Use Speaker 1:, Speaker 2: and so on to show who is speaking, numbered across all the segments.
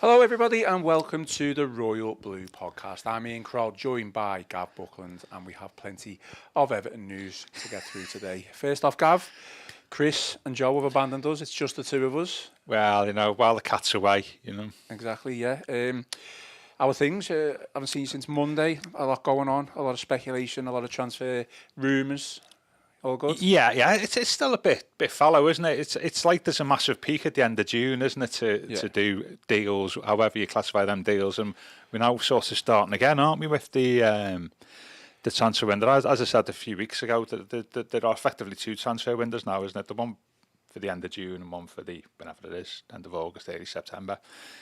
Speaker 1: Hello everybody and welcome to the Royal Blue podcast. I'm Ian Croll, joined by Gav Buckland, and we have plenty of Everton news to get through today. First off, Gav, Chris and Joe have abandoned us. It's just the two of us.
Speaker 2: Well, while the cat's away,
Speaker 1: Exactly, yeah. Our things, I haven't seen you since Monday. A lot going on, a lot of speculation, a lot of transfer rumours. All good?
Speaker 2: Yeah. It's still a bit fallow, isn't it? It's like there's a massive peak at the end of June, isn't it, to do deals, however you classify them deals, and we're now sort of starting again, aren't we, with the transfer window? As I said a few weeks ago, there are effectively two transfer windows now, isn't it? The one for the end of June and one for the whenever it is, end of August, early September.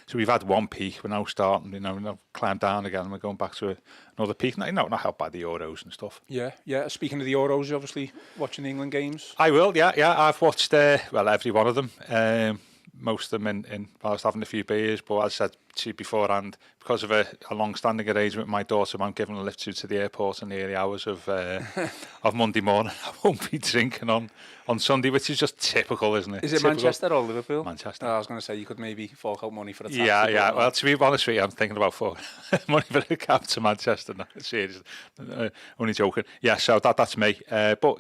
Speaker 2: So we've had one peak. We're now starting, we're now climbing down again, and we're going back to another peak. Not helped by the Euros and stuff.
Speaker 1: Yeah. Speaking of the Euros, you're obviously watching the England games.
Speaker 2: I will. Yeah. I've watched every one of them. Most of them in whilst having a few beers, but as I said to you beforehand, because of a long-standing arrangement with my daughter, I'm giving a lift to the airport in the early hours of Monday morning. I won't be drinking on Sunday, which is just typical, isn't it?
Speaker 1: Is it Manchester or Liverpool?
Speaker 2: Manchester.
Speaker 1: I was going to say you could maybe fork out money for the taxi.
Speaker 2: Yeah. Well, to be honest with you, I'm thinking about money for the cab to Manchester. No, seriously, only joking. Yeah, so that's me. But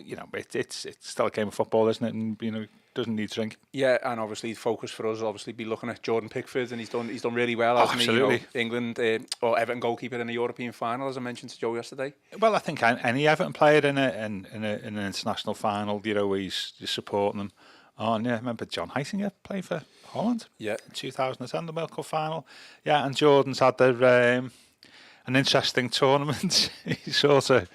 Speaker 2: it's still a game of football, isn't it? And doesn't need drink.
Speaker 1: Yeah, and obviously focus for us obviously be looking at Jordan Pickford, and he's done really well.
Speaker 2: Absolutely.
Speaker 1: England or Everton goalkeeper in the European final, as I mentioned to Joe yesterday.
Speaker 2: Well, I think any Everton player in an international final, you're always supporting them. Oh, and yeah, I remember John Heisinger playing for Holland.
Speaker 1: Yeah,
Speaker 2: in 2010, the World Cup final. Yeah, and Jordan's had an interesting tournament. He sort of.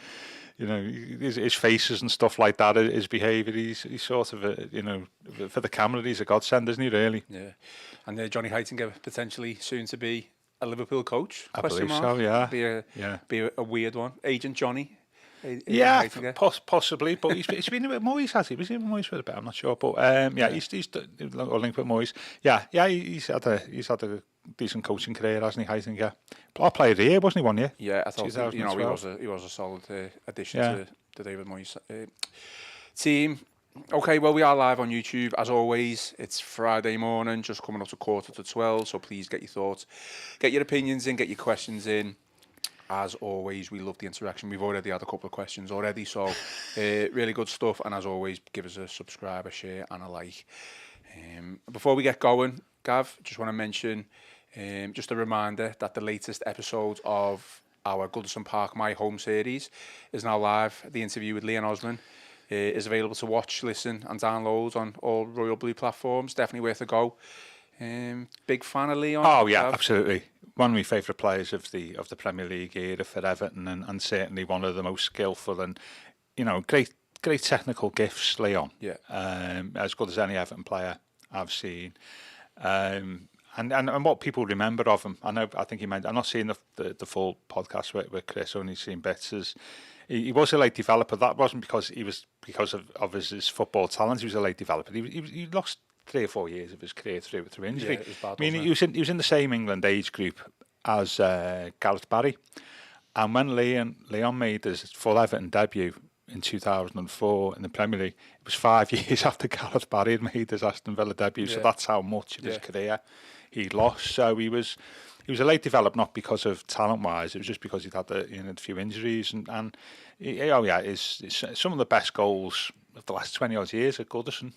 Speaker 2: His faces and stuff like that, his behaviour, he's sort of, for the camera, he's a godsend, isn't he, really?
Speaker 1: Yeah. And Johnny Heitinger, potentially soon to be a Liverpool coach?
Speaker 2: I believe so, yeah.
Speaker 1: Be a weird one. Agent Johnny?
Speaker 2: Possibly, but he's been with Moyes, has he? Was he with Moyes for a bit? I'm not sure, but he's linked with Moyes. Yeah, he's had a decent coaching career, hasn't he, Heitinger? Our player of the year, wasn't he, one year?
Speaker 1: Yeah, I thought he was a solid addition to David Moyes' team. Okay, well, we are live on YouTube as always. It's Friday morning, just coming up to 11:45, so please get your thoughts, get your opinions in, get your questions in. As always, we love the interaction. We've already had a couple of questions already, so really good stuff. And as always, give us a subscribe, a share, and a like. Before we get going, Gav, just want to mention, just a reminder that the latest episode of our Goodison Park My Home series is now live. The interview with Leon Osman is available to watch, listen, and download on all Royal Blue platforms. Definitely worth a go. Big fan of Leon.
Speaker 2: Oh yeah, absolutely. One of my favourite players of the Premier League era for Everton, and certainly one of the most skillful and great technical gifts. Leon,
Speaker 1: yeah,
Speaker 2: as good as any Everton player I've seen. And what people remember of him, I think he meant. I'm not seeing the full podcast with Chris, only seen bits. As he was a late developer. That wasn't because of his football talent. He was a late developer. He lost 3 or 4 years of his career through injury.
Speaker 1: Yeah, it was bad,
Speaker 2: he was in the same England age group as Gareth Barry, and when Leon made his full Everton debut in 2004 in the Premier League, it was 5 years after Gareth Barry had made his Aston Villa debut. So that's how much of his career he lost. So he was a late developer, not because of talent wise. It was just because he'd had a few injuries and it's some of the best goals of the last 20 odd years at Goodison.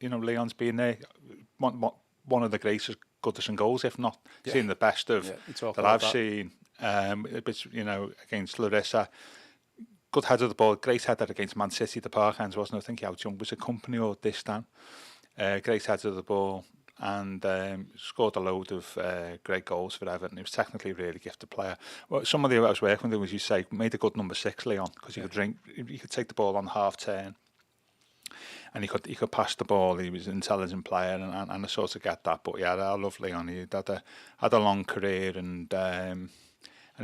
Speaker 2: Leon's been there. One of the greatest Goodison goals, if not seen the best of that I've seen. Against Larissa. Good header of the ball, great header against Man City, the Parklands, wasn't it? I think he outjumped, was it Company or Distan? Great header of the ball, and scored a load of great goals for Everton. He was technically a really gifted player. Well, somebody I was working with, as you say, made a good number 6, Leon, because he could take the ball on half turn. And he could pass the ball. He was an intelligent player, and I sort of get that. But yeah, I love Leon. He had a long career, and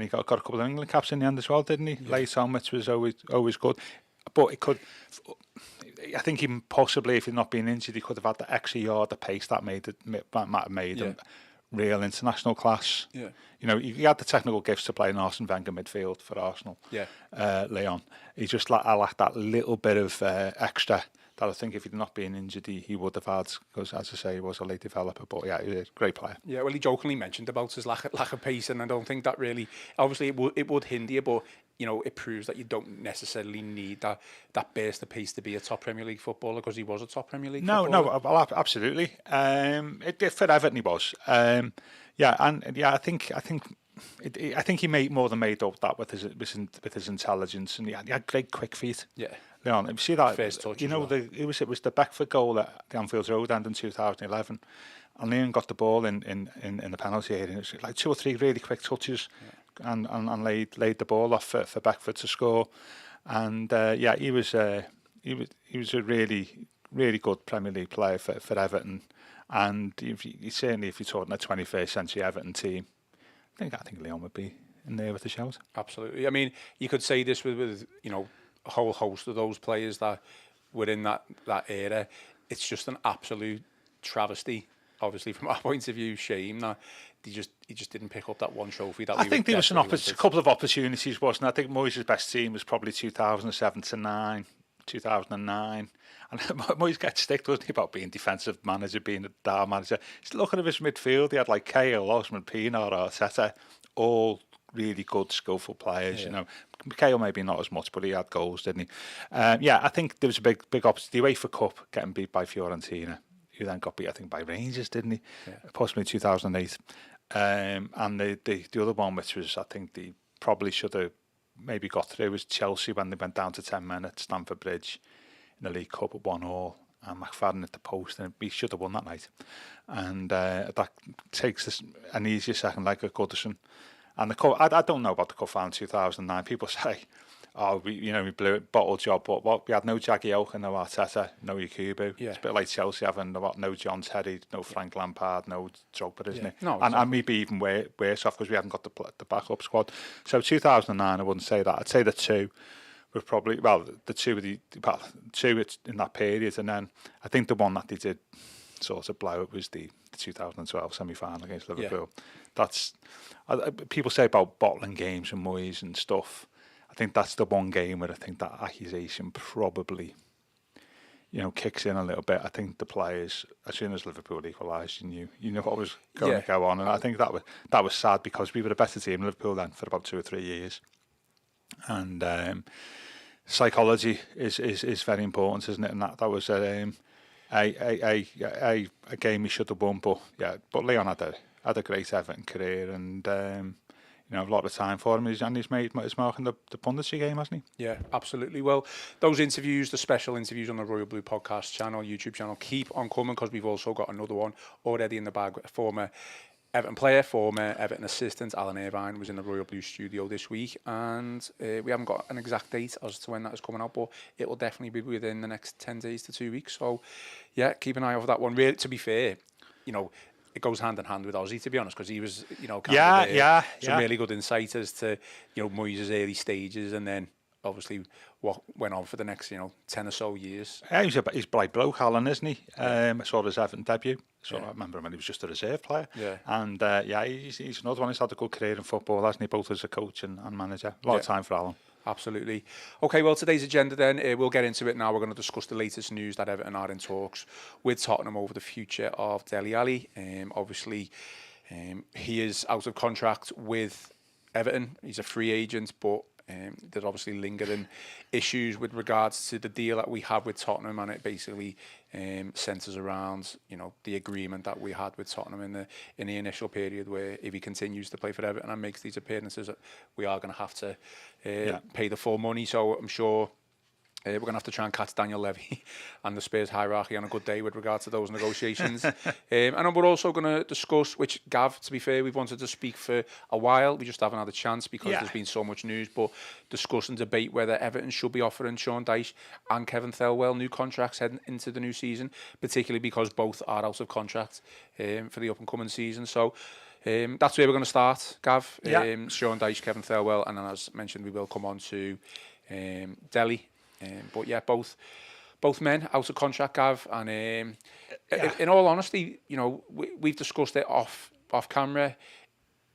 Speaker 2: he got a couple of England caps in the end as well, didn't he? Yeah. Late on, which was always good. But it could, I think, even possibly if he'd not been injured, he could have had the extra yard, the pace that made him real international class.
Speaker 1: Yeah.
Speaker 2: he had the technical gifts to play in Arsene Wenger midfield for Arsenal.
Speaker 1: Yeah.
Speaker 2: Leon. He just I lacked that little bit of extra that I think if he'd not been injured, he would have had, because, as I say, he was a late developer. But yeah, he was a great player.
Speaker 1: Yeah, well, he jokingly mentioned about his lack of pace, and I don't think that really, obviously, it would hinder you, but it proves that you don't necessarily need that burst of pace to be a top Premier League footballer, because he was a top Premier League footballer.
Speaker 2: No, absolutely. For Everton, he was. I think he more than made up that with his intelligence, and he had great quick feet.
Speaker 1: Yeah.
Speaker 2: Leon, if you see that,
Speaker 1: First touch
Speaker 2: it was the Beckford goal at the Anfield Road end in 2011, and Leon got the ball in the penalty area, and it was like 2 or 3 really quick touches, and laid the ball off for Beckford to score, and he was a really, really good Premier League player for Everton, and if you're talking a 21st century Everton team, I think Leon would be in there with a shout.
Speaker 1: Absolutely. I mean, you could say this with a whole host of those players that were in that era. It's just an absolute travesty, obviously, from our point of view. Shame that he just didn't pick up that one trophy. That
Speaker 2: I think there was a couple of opportunities, wasn't there? I think Moyes' best team was probably 2007 to 9, 2009. And Moyes gets stick, doesn't he, about being defensive manager, being a DAR manager. Just looking at his midfield, he had like Cahill, Osman, Pienaar, Arteta, all really good, skillful players. Cahill maybe not as much, but he had goals, didn't he? I think there was a big opportunity. The UEFA Cup, getting beat by Fiorentina, who then got beat, I think, by Rangers, didn't he? Yeah. Possibly 2008. And the other one, which was, I think, they probably should have maybe got through, was Chelsea when they went down to 10 men at Stamford Bridge in the League Cup at 1-1, and McFadden at the post, and he should have won that night. And that takes an easier second leg at Goodison. And the cup, I don't know about the cup final in 2009. People say, we blew it, bottle job, but we had no Jagielka, no Arteta, no Yakubu. Yeah. It's a bit like Chelsea having no John Terry, no Frank Lampard, no Drogba, isn't it? No, exactly. And maybe even worse off because we haven't got the backup squad. So 2009, I wouldn't say that. I'd say the two were probably, the two in that period, and then I think the one that they did sort of blow it was the 2012 semi-final against Liverpool. Yeah. That's people say about bottling games and Moyes and stuff. I think that's the one game where I think that accusation probably, kicks in a little bit. I think the players, as soon as Liverpool equalised, you knew what was going to go on, and I think that was sad because we were a better team than Liverpool then for about 2 or 3 years, and psychology is very important, isn't it? And that was a game he should have won, but Leon had a great Everton career, and a lot of time for him, and he's made his mark in the punditry game, hasn't he? Yeah,
Speaker 1: absolutely. Well, those interviews, the special interviews on the Royal Blue podcast channel, YouTube channel, keep on coming, because we've also got another one already in the bag. Former Everton player, former Everton assistant, Alan Irvine, was in the Royal Blue studio this week, and we haven't got an exact date as to when that is coming out, but it will definitely be within the next 10 days to 2 weeks. So, yeah, keep an eye out for that one. Really, to be fair, it goes hand in hand with Ozzy, to be honest, because he was, some really good insight as to, Moyes' early stages, and then obviously what went on for the next, 10 or so years.
Speaker 2: Yeah, he's bright bloke, Alan, isn't he? I saw his Everton debut. I remember him when he was just a reserve player. Yeah. And he's another one who's had a good career in football, hasn't he? Both as a coach and manager. A lot of time for Alan.
Speaker 1: Absolutely. Okay, well, today's agenda then, we'll get into it now. We're going to discuss the latest news that Everton are in talks with Tottenham over the future of Dele Alli. Obviously, he is out of contract with Everton. He's a free agent, but there's obviously lingering issues with regards to the deal that we have with Tottenham, and it basically centres around, the agreement that we had with Tottenham in the initial period, where if he continues to play for Everton and makes these appearances, we are going to have to pay the full money. So I'm sure we're going to have to try and catch Daniel Levy and the Spurs hierarchy on a good day with regards to those negotiations. And we're also going to discuss, which, Gav, to be fair, we've wanted to speak for a while. We just haven't had a chance because there's been so much news, but discuss and debate whether Everton should be offering Sean Dyche and Kevin Thelwell new contracts heading into the new season, particularly because both are out of contract for the up-and-coming season. So that's where we're going to start, Gav. Sean Dyche, Kevin Thelwell, and then, as mentioned, we will come on to Dele. But yeah, both men out of contract, Gav, and in all honesty, we've discussed it off camera.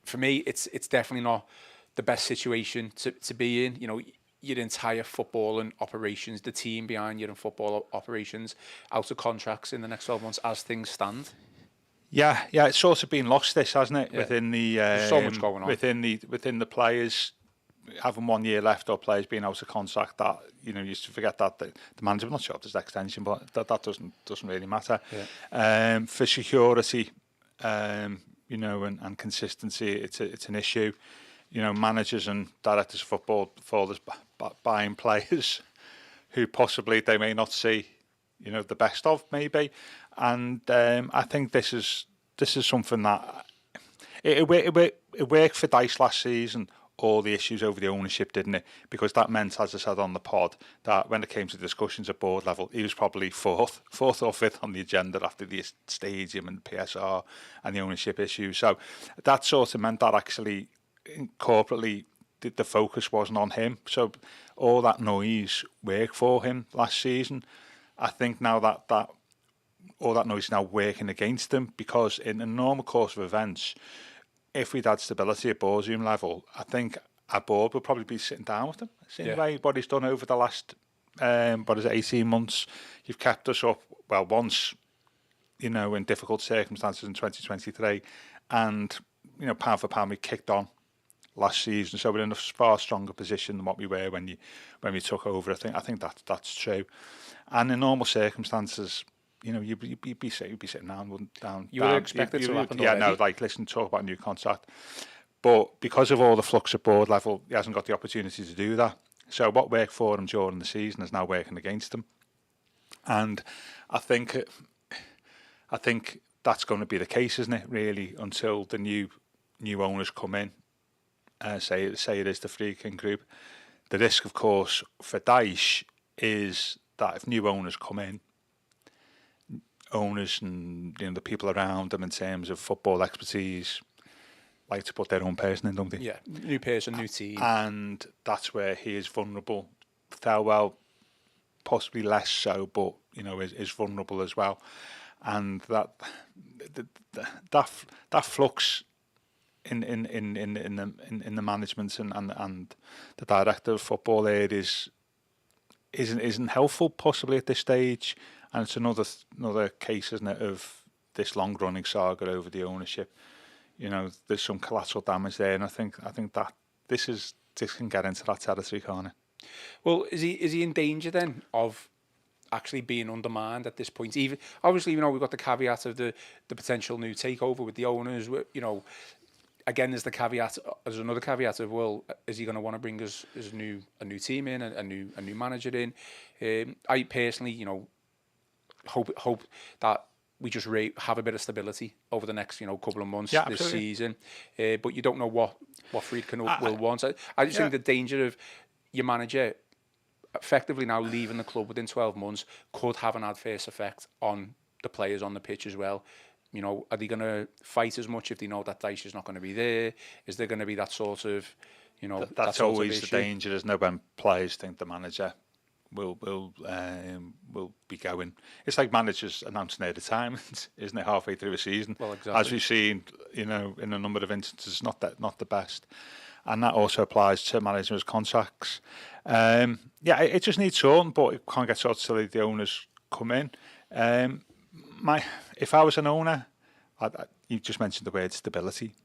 Speaker 1: for me, it's definitely not the best situation to be in. You know, your entire footballing operations, the team behind you in football operations, out of contracts in the next 12 months as things stand.
Speaker 2: Yeah, it's sort of been lost, this, hasn't it?
Speaker 1: Yeah.
Speaker 2: Within the
Speaker 1: There's so much going on.
Speaker 2: within the players having 1 year left, or players being out of contract. That, you used to forget that the manager, I'm not sure if there's extension, but that doesn't really matter.
Speaker 1: Yeah.
Speaker 2: For security, and consistency, it's an issue. Managers and directors of football buying players who possibly they may not see, the best of, maybe. And I think this is something that it worked for Dyche last season. All the issues over the ownership, didn't it? Because that meant, as I said on the pod, that when it came to discussions at board level, he was probably fourth or fifth on the agenda after the stadium and PSR and the ownership issue. So that sort of meant that actually corporately the focus wasn't on him. So all that noise worked for him last season. I think now that all that noise is now working against him, because in the normal course of events, if we'd had stability at boardroom level, I think our board would probably be sitting down with him, seeing what he's done over the last 18 months. You've kept us up, well, once, in difficult circumstances in 2023, and pound for pound we kicked on last season, so we're in a far stronger position than what we were when we took over. I think that's true, and in normal circumstances, you'd be sitting down.
Speaker 1: You would expect it to happen already.
Speaker 2: Yeah, no, listen, talk about a new contract. But because of all the flux at board level, he hasn't got the opportunity to do that. So what worked for him during the season is now working against him. And I think that's going to be the case, isn't it, really, until the new owners come in. Say it is the Friedkin Group. The risk, of course, for Dyche is that if new owners come in, owners and the people around them in terms of football expertise like to put their own person in, don't they?
Speaker 1: Yeah, new person, new team.
Speaker 2: And that's where he is vulnerable. Thelwell possibly less so, but is vulnerable as well. And that flux in the management and the director of football there isn't helpful possibly at this stage. And it's another case, isn't it, of this long-running saga over the ownership. There's some collateral damage there, and I think that this can get into that territory, can't it?
Speaker 1: Well, is he in danger then of actually being undermined at this point? Even obviously, we've got the caveat of the potential new takeover with the owners. Again, there's another caveat of, well, is he going to want to bring us a new team in, a new manager in? I personally, hope that we just have a bit of stability over the next couple of months this season, but you don't know what Friedkin will want. I just think the danger of your manager effectively now leaving the club within 12 months could have an adverse effect on the players on the pitch as well. Are they going to fight as much if they know that Dyche is not going to be there? Is there going to be that sort of
Speaker 2: that's always the danger, isn't it, when players think the manager will be going. It's like managers announcing their retirement, isn't it, halfway through a season?
Speaker 1: Well, exactly.
Speaker 2: As we've seen, in a number of instances, not the best, and that also applies to managers' contracts. It just needs sorting, but it can't get sorted till the owners come in. If I was an owner, you just mentioned the word stability.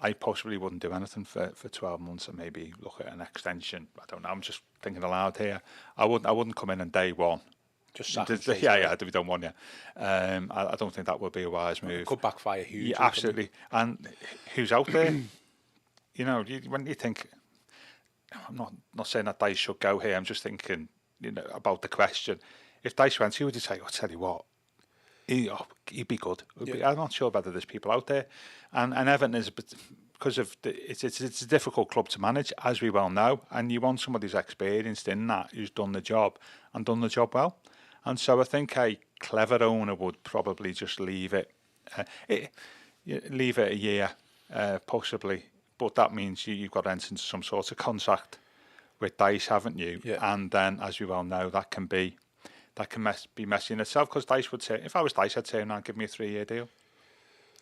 Speaker 2: I possibly wouldn't do anything for 12 months and maybe look at an extension. I don't know. I'm just thinking aloud here. I wouldn't come in on day one.
Speaker 1: Just sack him.
Speaker 2: We don't want you. I don't think that would be a wise move.
Speaker 1: It could backfire hugely.
Speaker 2: Yeah, absolutely. And who's out there? When you think, I'm not saying that Dyche should go here. I'm just thinking, about the question. If Dyche went, who would you say? I'll tell you what. He'd be good. I'm not sure whether there's people out there, and Everton is because of it's a difficult club to manage, as we well know, and you want somebody who's experienced in that, who's done the job and done the job well, and so I think a clever owner would probably just leave it a year, possibly, but that means you've got to enter into some sort of contract with Dyche, haven't you?
Speaker 1: Yeah.
Speaker 2: And then, as we well know, that can be messy in itself, because Dyche would say, if I was Dyche, I'd say, no, give me a 3-year deal.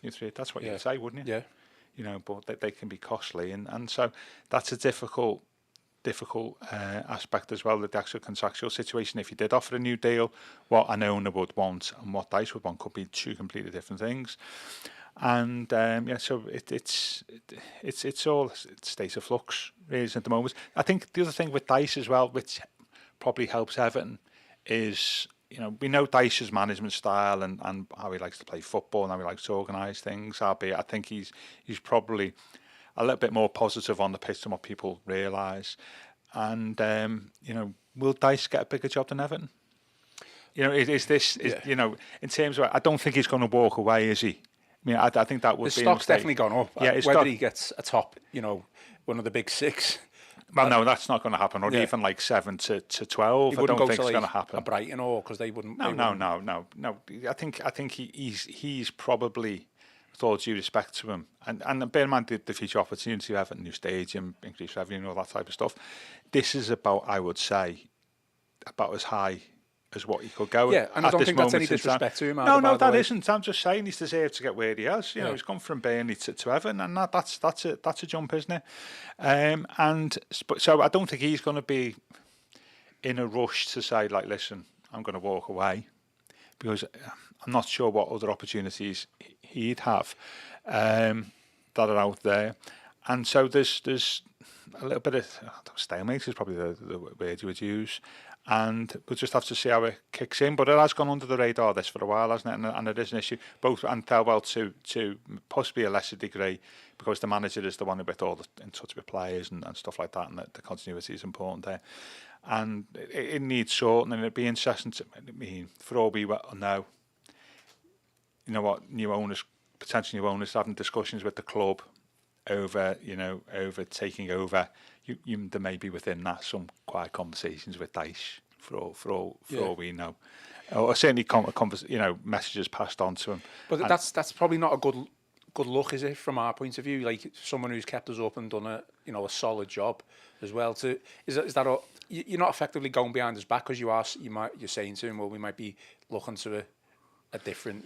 Speaker 2: That's what you'd say, wouldn't you?
Speaker 1: Yeah.
Speaker 2: but they can be costly, and so that's a difficult aspect as well, the actual contractual situation. If you did offer a new deal, what an owner would want and what Dyche would want could be two completely different things. And so it's all state of flux really at the moment. I think the other thing with Dyche as well, which probably helps Everton, is we know Dyche's management style and how he likes to play football and how he likes to organise things. Albeit I think he's probably a little bit more positive on the pitch than what people realise. And will Dyche get a bigger job than Everton? Is this in terms of, I don't think he's going to walk away, is he? I mean, I think that would
Speaker 1: his
Speaker 2: be
Speaker 1: stock's definitely gone up.
Speaker 2: Yeah,
Speaker 1: whether he gets a top, one of the big six.
Speaker 2: Well, no, that's not going to happen. Or even like 7 to 12. I don't think it's going to happen.
Speaker 1: A Brighton or because they wouldn't.
Speaker 2: No. I think he's probably, with all due respect to him, and bear in mind the future opportunity of Everton, new stadium, increased revenue, all that type of stuff. This is about, I would say, about as high as what he could go.
Speaker 1: Yeah, and I don't think that's any disrespect to him.
Speaker 2: No, that isn't. I'm just saying he's deserved to get where he has. He's gone from Burnley to Everton, and that's a jump, isn't it? So I don't think he's going to be in a rush to say, like, listen, I'm going to walk away, because I'm not sure what other opportunities he'd have that are out there. And so there's a little bit of stalemate is probably the word you would use. And we'll just have to see how it kicks in. But it has gone under the radar this for a while, hasn't it? And it is an issue, both and Thelwell to possibly a lesser degree, because the manager is the one with all in touch with players and stuff like that, and the continuity is important there. And it needs sorting, and it'd be interesting to, for all we know, what potential new owners having discussions with the club over taking over. There may be within that some quiet conversations with Dyche for all we know, or certainly messages passed on to him.
Speaker 1: But that's probably not a good look, is it, from our point of view? Like someone who's kept us up and done a solid job as well. You're not effectively going behind his back, because you're saying to him, well, we might be looking to a different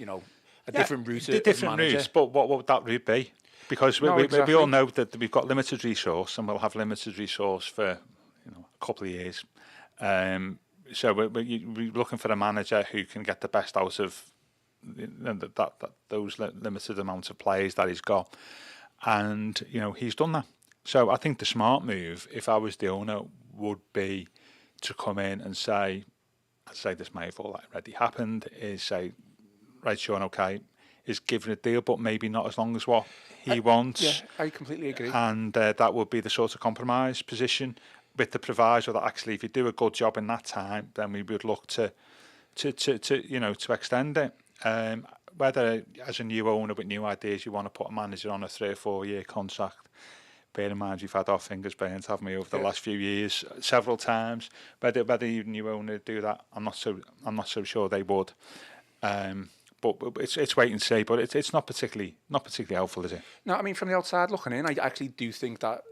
Speaker 1: different route.
Speaker 2: Different routes, but what would that route be? Because we all know that we've got limited resource, and we'll have limited resource for a couple of years. So we're looking for a manager who can get the best out of those limited amounts of players that he's got, and he's done that. So I think the smart move, if I was the owner, would be to come in and say, I'd say this may have already happened, is say, right, Sean, okay, is given a deal, but maybe not as long as what he wants.
Speaker 1: Yeah, I completely agree.
Speaker 2: And that would be the sort of compromise position, with the proviso that actually, if you do a good job in that time, then we would look to extend it. Whether as a new owner with new ideas you want to put a manager on a 3 or 4 year contract, bear in mind we've had our fingers burnt, haven't we, over the last few years several times. Whether you new owner do that, I'm not so sure they would. But it's wait and see. But it's not particularly helpful, is it?
Speaker 1: No, I mean, from the outside looking in, I actually do think that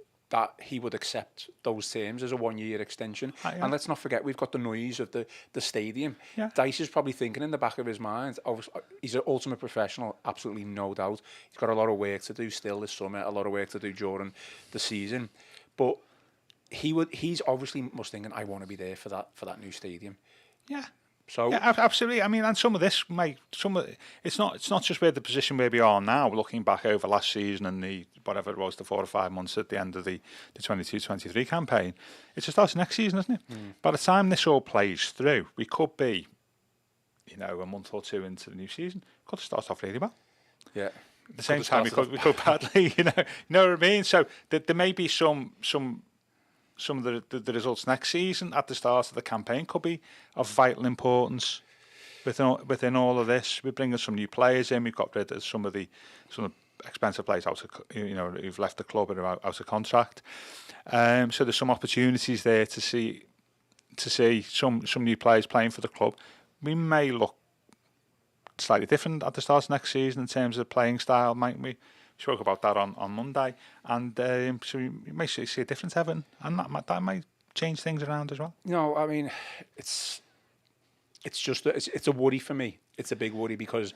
Speaker 1: he would accept those terms as a 1 year extension. And let's not forget, we've got the noise of the stadium. Yeah. Dyche is probably thinking in the back of his mind, he's an ultimate professional, absolutely no doubt. He's got a lot of work to do still this summer, a lot of work to do during the season. But he's obviously must thinking, I want to be there for that new stadium.
Speaker 2: Yeah.
Speaker 1: So
Speaker 2: yeah, absolutely. I mean, and some of this it's not just the position where we are now, looking back over last season and the 4 or 5 months at the end of the 22-23 campaign. It's the start of next season, isn't it? By the time this all plays through, we could be, a month or two into the new season. Could start off really well.
Speaker 1: Yeah.
Speaker 2: At the same time, we could badly. You know what I mean. So there may be some of the results next season at the start of the campaign could be of vital importance within all of this. We're bringing some new players in. We've got rid of some of the expensive players out of, who've left the club and are out of contract. So there's some opportunities there to see some new players playing for the club. We may look slightly different at the start of next season in terms of playing style, mightn't we? Spoke about that on Monday, and so you may see a difference, Everton, and that might change things around as well.
Speaker 1: No, I mean, it's just it's a worry for me. It's a big worry because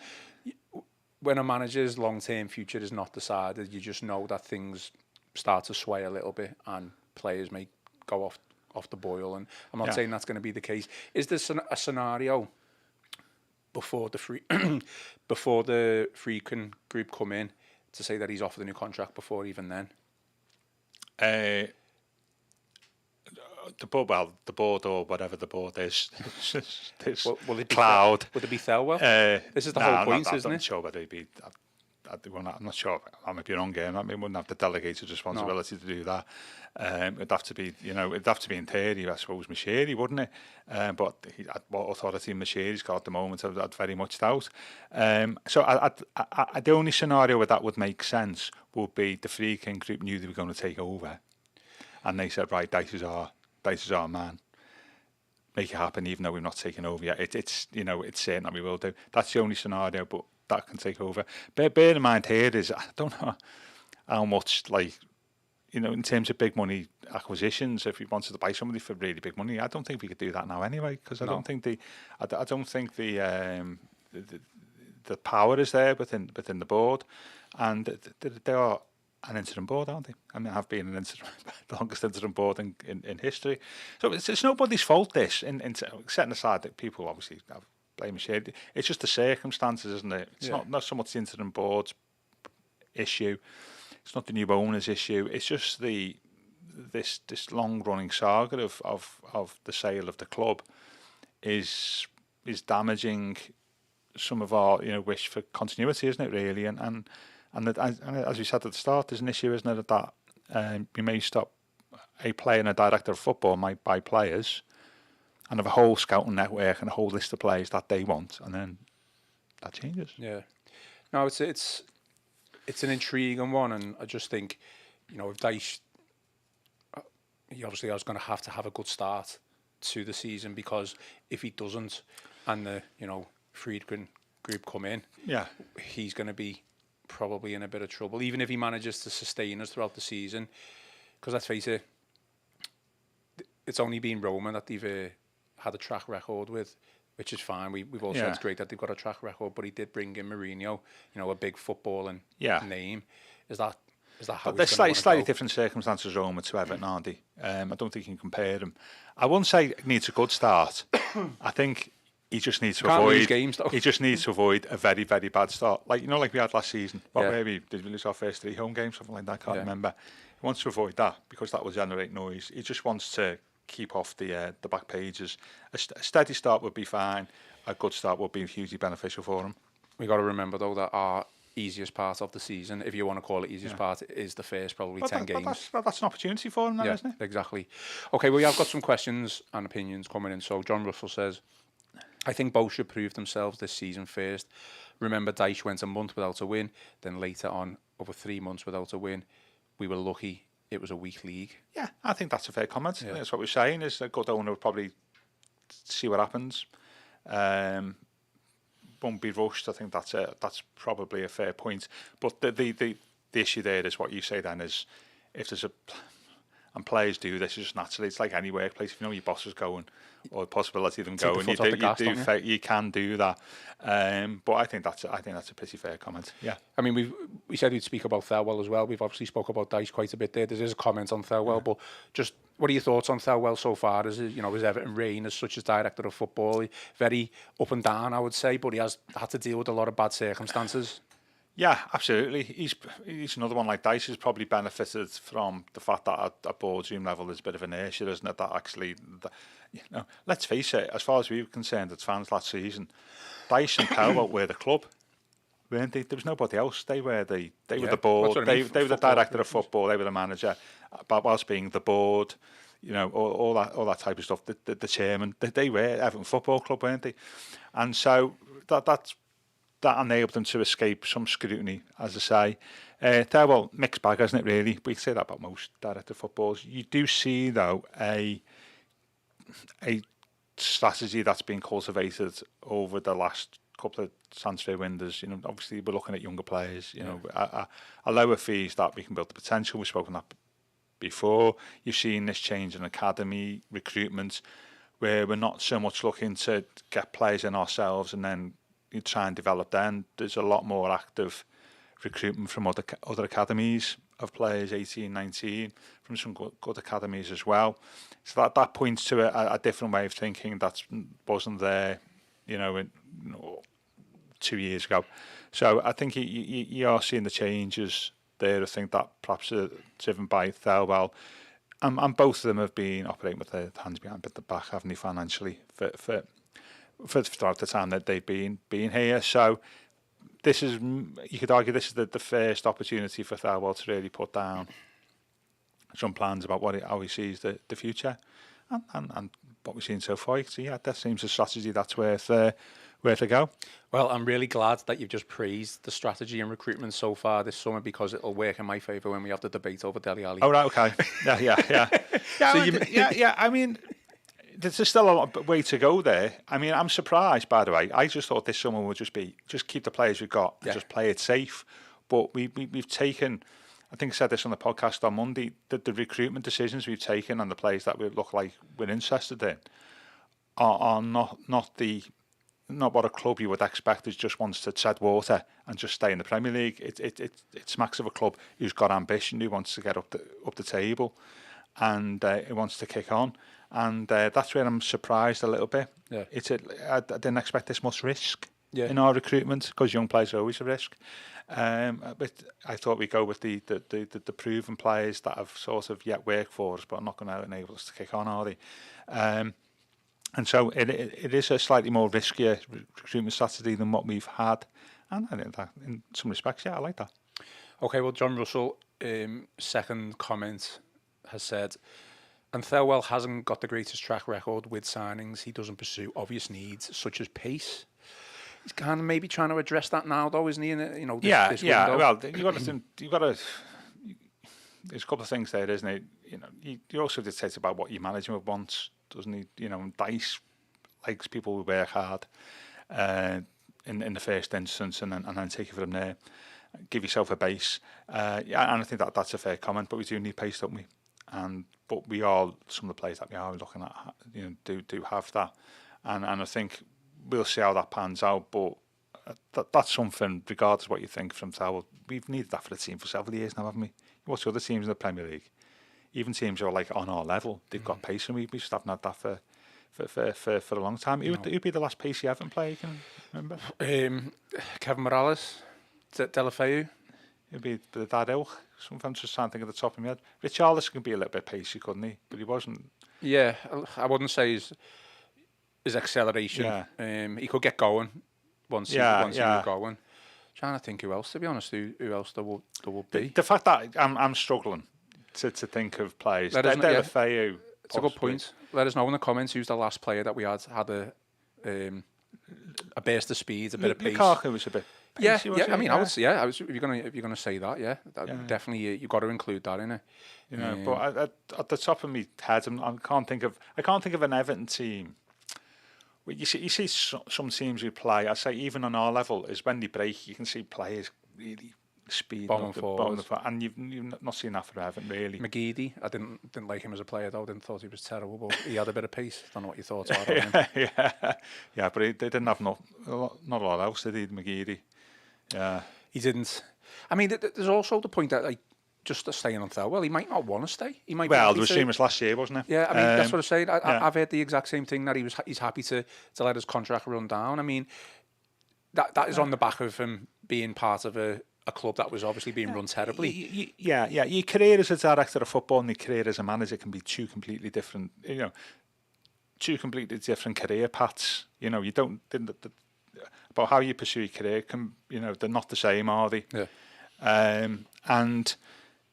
Speaker 1: when a manager's long-term future is not decided, you just know that things start to sway a little bit and players may go off the boil. And I'm not saying that's going to be the case. Is there a scenario before the Friedkin group come in to say that he's offered a new contract before even then?
Speaker 2: The board or whatever the board is,
Speaker 1: will it be
Speaker 2: cloud.
Speaker 1: Would it be Thelwell? This is the whole point, isn't it?
Speaker 2: I'm not sure whether he'd be. I'm not sure. I might be wrong here. I mean, wouldn't have the delegated responsibility to do that. It'd have to be, it'd have to be in theory, I suppose, Managerial, wouldn't it? But what authority Managerial's got at the moment, I'd very much doubt. So the only scenario where that would make sense would be the Friedkin group knew they were going to take over, and they said, right, Dyche is our man. Make it happen, even though we've not taken over yet. It's certain that we will do. That's the only scenario, but that can take over. Bear in mind here is, I don't know how much, in terms of big money acquisitions, if we wanted to buy somebody for really big money, I don't think we could do that now anyway, because I don't think the power is there within the board, and they are an interim board, aren't they? I mean, have been the longest interim board in history. So it's nobody's fault, this, in setting aside that people obviously have blame shade. It's just the circumstances, isn't it? It's not so much the interim board's issue. It's not the new owners' issue. It's just this long running saga of the sale of the club is damaging some of our wish for continuity, isn't it? Really, and as we said at the start, there's an issue, isn't it, that you may stop a player and a director of football might buy players and have a whole scouting network and a whole list of players that they want, and then that changes.
Speaker 1: Yeah, no, it's an intriguing one, and I just think, if Dyche, he obviously is going to have a good start to the season, because if he doesn't, and the Friedkin group come in, he's going to be probably in a bit of trouble, even if he manages to sustain us throughout the season. Because let's face it, it's only been Roman that they've had a track record with, which is fine. We've all said it's great that they've got a track record, but he did bring in Mourinho, a big footballing name. Is that how?
Speaker 2: But there's slightly different circumstances, Roma to Everton, aren't they? I don't think you can compare them. I wouldn't say he needs a good start. I think he just needs to avoid
Speaker 1: games,
Speaker 2: he just needs to avoid a very, very bad start. Like we had last season. Maybe did we lose our first 3 home games, something like that? I can't remember. He wants to avoid that because that will generate noise. He just wants to keep off the back pages. A steady start would be fine. A good start would be hugely beneficial for him.
Speaker 1: We got to remember though that our easiest part of the season, if you want to call it easiest part, is the first probably 10 games.
Speaker 2: That's an opportunity for him, then, isn't it?
Speaker 1: Exactly. Okay, well, I've got some questions and opinions coming in. So John Russell says, I think both should prove themselves this season first. Remember, Dyche went a month without a win, then later on over 3 months without a win. We were lucky it was a weak league. Yeah,
Speaker 2: I think that's a fair comment. Yeah. That's what we're saying, is a good owner would probably see what happens. Won't be rushed. I think that's probably a fair point. But the issue there is what you say then is, if there's and players do this just naturally. It's like any workplace. If you know your boss is going, or the possibility of them going, you can do that. But I think that's a pretty fair comment. Yeah.
Speaker 1: I mean, we said we'd speak about Thelwell as well. We've obviously spoke about Dyche quite a bit there. There is a comment on Thelwell, but just what are your thoughts on Thelwell so far? As Everton reign as such as director of football, very up and down, I would say, but he has had to deal with a lot of bad circumstances.
Speaker 2: Yeah, absolutely. He's another one like Dyche has probably benefited from the fact that at boardroom level there's a bit of inertia, isn't it? That actually, let's face it, as far as we were concerned as fans last season, Dyche and Thelwell were the club, weren't they? There was nobody else. They were the board. They were the director of football. They were the manager, but whilst being the board, all that type of stuff. The chairman. They were Everton Football Club, weren't they? And so that enabled them to escape some scrutiny, as I say. Thelwell, mixed bag, isn't it, really? We say that about most director footballs. You do see, though, a strategy that's been cultivated over the last couple of transfer windows. Obviously, we're looking at younger players, a lower fees that we can build the potential. We've spoken that before. You've seen this change in academy recruitment, where we're not so much looking to get players in ourselves and then you try and develop then. There's a lot more active recruitment from other academies of players, 18, 19, from some good academies as well. So that points to a different way of thinking that wasn't there, 2 years ago. So I think you are seeing the changes there. I think that perhaps are driven by Thelwell. And both of them have been operating with their hands behind the back, haven't they, financially, for throughout the time that they've been here. So this is, you could argue, this is the first opportunity for Thelwell to really put down some plans about how he sees the future, and what we've seen so far. So yeah, that seems a strategy that's worth a go.
Speaker 1: Well, I'm really glad that you've just praised the strategy and recruitment so far this summer, because it'll work in my favour when we have the debate over Dele Alli.
Speaker 2: Oh right, okay, yeah. I mean, there's still a lot way to go there. I mean, I'm surprised, by the way. I just thought this summer would just keep the players we've got and just play it safe. But we've taken, I think I said this on the podcast on Monday, that the recruitment decisions we've taken and the players that we look like we're interested in are not what a club you would expect is just wants to tread water and just stay in the Premier League. It smacks of a club who's got ambition, who wants to get up the table, and who wants to kick on. And that's where I'm surprised a little bit.
Speaker 1: Yeah.
Speaker 2: I didn't expect this much risk in our recruitment, because young players are always a risk. But I thought we'd go with the proven players that have sort of yet worked for us, but are not going to enable us to kick on, are they? And so it is a slightly more riskier recruitment strategy than what we've had. And I think that, in some respects, I like that.
Speaker 1: Okay, well, John Russell, second comment, has said, and Thelwell hasn't got the greatest track record with signings. He doesn't pursue obvious needs such as pace. He's kind of maybe trying to address that now, though, isn't he? This window.
Speaker 2: Well, you've got to. There's a couple of things there, isn't it? You also dictate about what your management wants, doesn't he? Dyche likes people who work hard in the first instance, and then take it from there. Give yourself a base. And I think that's a fair comment. But we do need pace, don't we? But we are, some of the players that we are looking at, do have that, and I think we'll see how that pans out. But that's something, regardless of what you think from Thelwell, we've needed that for the team for several years now, haven't we? You watch other teams in the Premier League, even teams who are like on our level, they've got pace, and we just haven't had that for a long time. Who'd be the last pacey Everton player you can remember?
Speaker 1: Kevin Morales, Delafeu.
Speaker 2: It'd be that ilk. Sometimes just trying to think of the top of my head. Richarlison can be a little bit pacey, couldn't he? But he wasn't.
Speaker 1: Yeah, I wouldn't say his acceleration.
Speaker 2: Yeah.
Speaker 1: He could get going once he was going. Trying to think who else, to be honest, who else there would be.
Speaker 2: The fact that I'm struggling to think of players. Delafeu.
Speaker 1: It's a good point. Let us know in the comments who's the last player that we had a burst of speed, a bit of pace.
Speaker 2: Lukaku was a bit.
Speaker 1: Pacey, I mean, I would say, if you're gonna say that, definitely you've got to include that in it.
Speaker 2: But at the top of my head, I can't think of an Everton team. Well, you see some teams who play. I say even on our level is when they break, you can see players really speed
Speaker 1: bombing forward,
Speaker 2: and you've not seen that for Everton really.
Speaker 1: McGeady, I didn't like him as a player though. I didn't thought he was terrible, but he had a bit of pace. I don't know what your thoughts are on him.
Speaker 2: Yeah, but they didn't have not a lot else, did he, McGeady? Yeah,
Speaker 1: he didn't. I mean, there's also the point that, like, just staying on Thelwell, he might not want to stay. He might.
Speaker 2: Well, there was famous last year, wasn't it?
Speaker 1: Yeah, I mean, that's what I'm saying. I've heard the exact same thing, that he's happy to let his contract run down. I mean, that is on the back of him being part of a club that was obviously being run terribly.
Speaker 2: Your career as a director of football and your career as a manager can be two completely different. Two completely different career paths. You don't. About how you pursue your career they're not the same, are they?
Speaker 1: Yeah.
Speaker 2: And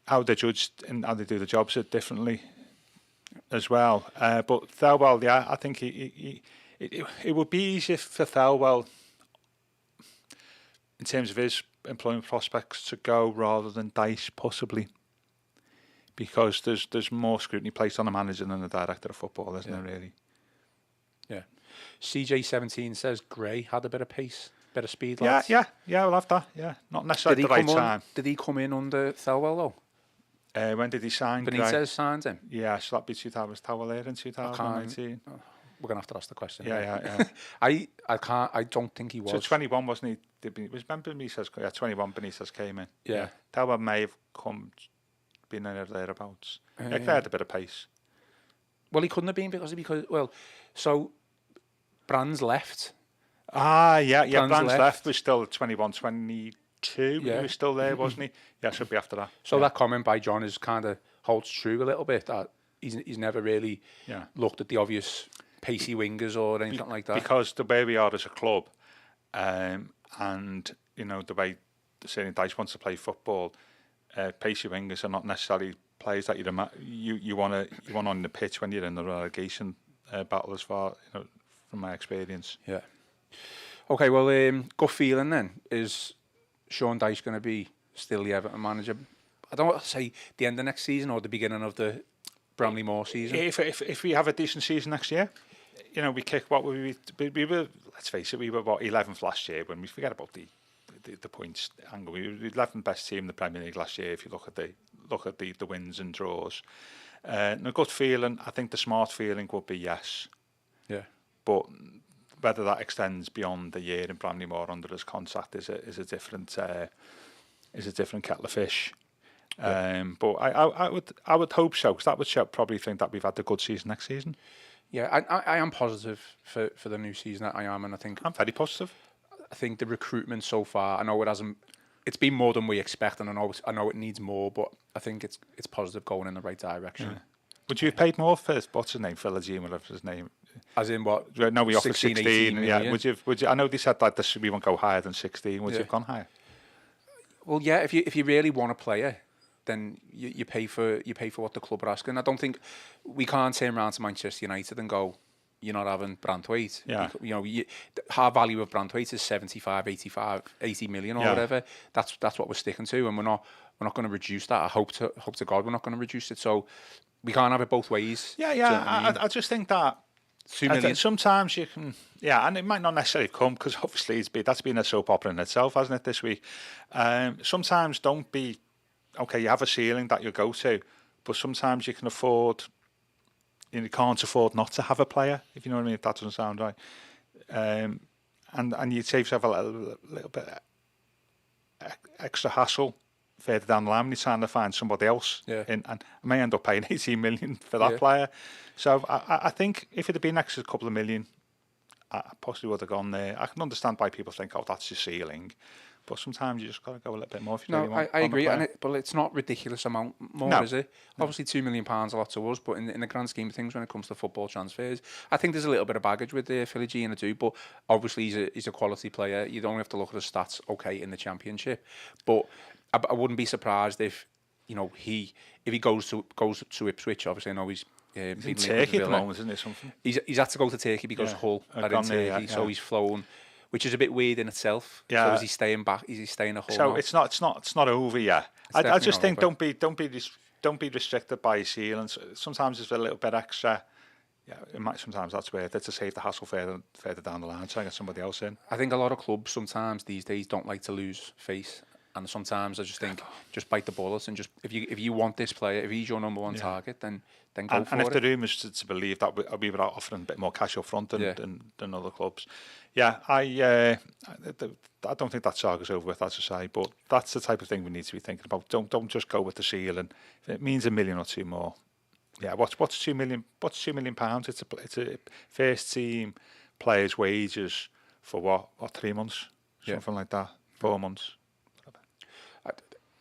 Speaker 2: how they're judged and how they do the jobs differently as well. But Thelwell, I think it would be easier for Thelwell in terms of his employment prospects to go rather than Dyche, possibly, because there's more scrutiny placed on a manager than the director of football, isn't there, really?
Speaker 1: Yeah. CJ17 says Gray had a bit of pace, bit of speed.
Speaker 2: Yeah, we'll have that. Yeah, not necessarily the right time.
Speaker 1: Did he come in under Thelwell though?
Speaker 2: When did he sign?
Speaker 1: Benitez signed him.
Speaker 2: Yeah, so that'd be 2000. Thelwell there in 2019.
Speaker 1: we're gonna have to ask the question.
Speaker 2: Yeah.
Speaker 1: I don't think he was.
Speaker 2: So 21 wasn't he? Remember Benitez? Yeah, 21 Benitez came in.
Speaker 1: Yeah.
Speaker 2: Thelwell may have been in thereabouts. They had a bit of pace.
Speaker 1: Well, he couldn't have been because so Brands left.
Speaker 2: Brands left was still 21, 22.
Speaker 1: Yeah.
Speaker 2: He was still there, wasn't he? Yeah, should be after that.
Speaker 1: So that comment by John is kind of holds true a little bit, that he's never really looked at the obvious pacey wingers or anything like that.
Speaker 2: Because the way we are as a club, and the way certainly Dyche wants to play football, pacey wingers are not necessarily players that you want on the pitch when you're in the relegation battle, as far from my experience.
Speaker 1: Yeah. Okay, well, gut feeling then, is Sean Dyche going to be still the Everton manager? I don't want to say the end of next season or the beginning of the Bramley Moore season.
Speaker 2: If we have a decent season next year, we kick what we were. Let's face it, we were 11th last year. When we forget about the points angle, we were the 11th best team in the Premier League last year. If you look at the wins and draws, and a gut feeling, I think the smart feeling would be yes.
Speaker 1: Yeah.
Speaker 2: But whether that extends beyond the year in Bramley Moore under his contract is a different kettle of fish. Yeah. But I would hope so, because that would probably think that we've had a good season next season.
Speaker 1: Yeah, I am positive for the new season. I am, and I think
Speaker 2: I'm very positive.
Speaker 1: I think the recruitment so far, I know it hasn't. It's been more than we expect, and I know it needs more, but I think it's positive, going in the right direction.
Speaker 2: Yeah. Would you have paid more for what's his name, Philogene, whatever his name?
Speaker 1: As in what?
Speaker 2: No, we offered 16.
Speaker 1: Yeah.
Speaker 2: Would you? I know they said that we won't go higher than 16. Would you have gone higher?
Speaker 1: Well, yeah. If you really want a player, then you pay for what the club are asking. I don't think we can't turn around to Manchester United and go, you're not having Branthwaite.
Speaker 2: Yeah.
Speaker 1: Our value of Branthwaite is 75, 85, 80 million or whatever. That's what we're sticking to, and we're not going to reduce that. I hope to God we're not going to reduce it. So we can't have it both ways.
Speaker 2: Yeah. I just think that sometimes you can, and it might not necessarily come, because obviously that's been a soap opera in itself, hasn't it, this week? Sometimes don't be. Okay, you have a ceiling that you go to, but sometimes you can afford. You can't afford not to have a player, if you know what I mean. If that doesn't sound right, and you save yourself a little bit extra hassle further down the line when you're trying to find somebody else.
Speaker 1: Yeah.
Speaker 2: And I may end up paying 18 million for that player. So I think if it had been an extra couple of million, I possibly would have gone there. I can understand why people think, oh, that's your ceiling. But sometimes you just got to go a little bit more. If you really want
Speaker 1: I agree, but it's not ridiculous amount more, is it? No. Obviously, £2 million a lot to us, but in the grand scheme of things, when it comes to football transfers, I think there's a little bit of baggage with Philogene, I do. But obviously, he's a quality player. You don't have to look at his stats, in the Championship. But I wouldn't be surprised if he goes to Ipswich. Obviously, I know he's
Speaker 2: in Turkey at the moment, isn't it? Something
Speaker 1: he's had to go to Turkey because Hull are in Turkey, so he's flown. Which is a bit weird in itself.
Speaker 2: Yeah.
Speaker 1: So is he staying back? Is he staying at Hull?
Speaker 2: So
Speaker 1: now?
Speaker 2: it's not over yet. I just think don't be restricted by your ceiling. Sometimes it's a little bit extra. Yeah, sometimes that's worth it to save the hassle further down the line, so I get somebody else in.
Speaker 1: I think a lot of clubs sometimes these days don't like to lose face, and sometimes I just think just bite the bullet and just if you want this player, if he's your number one target, then go for it.
Speaker 2: And if the rumours to believe that we were offering a bit more cash up front than other clubs. Yeah, I don't think that saga's over with, as I say, but that's the type of thing we need to be thinking about. Don't just go with the ceiling. If it means $1 million or two more, what's £2 million? What's £2 million? It's a first team players' wages for what 3 months, something like that, 4 months.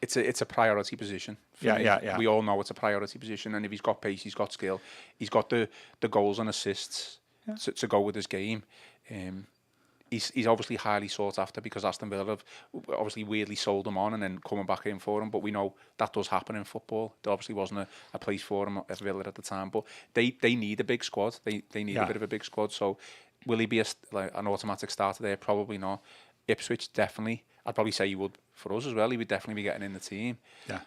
Speaker 1: It's a priority position.
Speaker 2: Yeah.
Speaker 1: We all know it's a priority position, and if he's got pace, he's got skill, he's got the goals and assists to go with his game. He's obviously highly sought after because Aston Villa have obviously weirdly sold him on and then coming back in for him. But we know that does happen in football. There obviously wasn't a place for him at Villa at the time. But they need a big squad. They need a bit of a big squad. So will he be an automatic starter there? Probably not. Ipswich, definitely. I'd probably say he would for us as well. He would definitely be getting in the team.
Speaker 2: Yeah.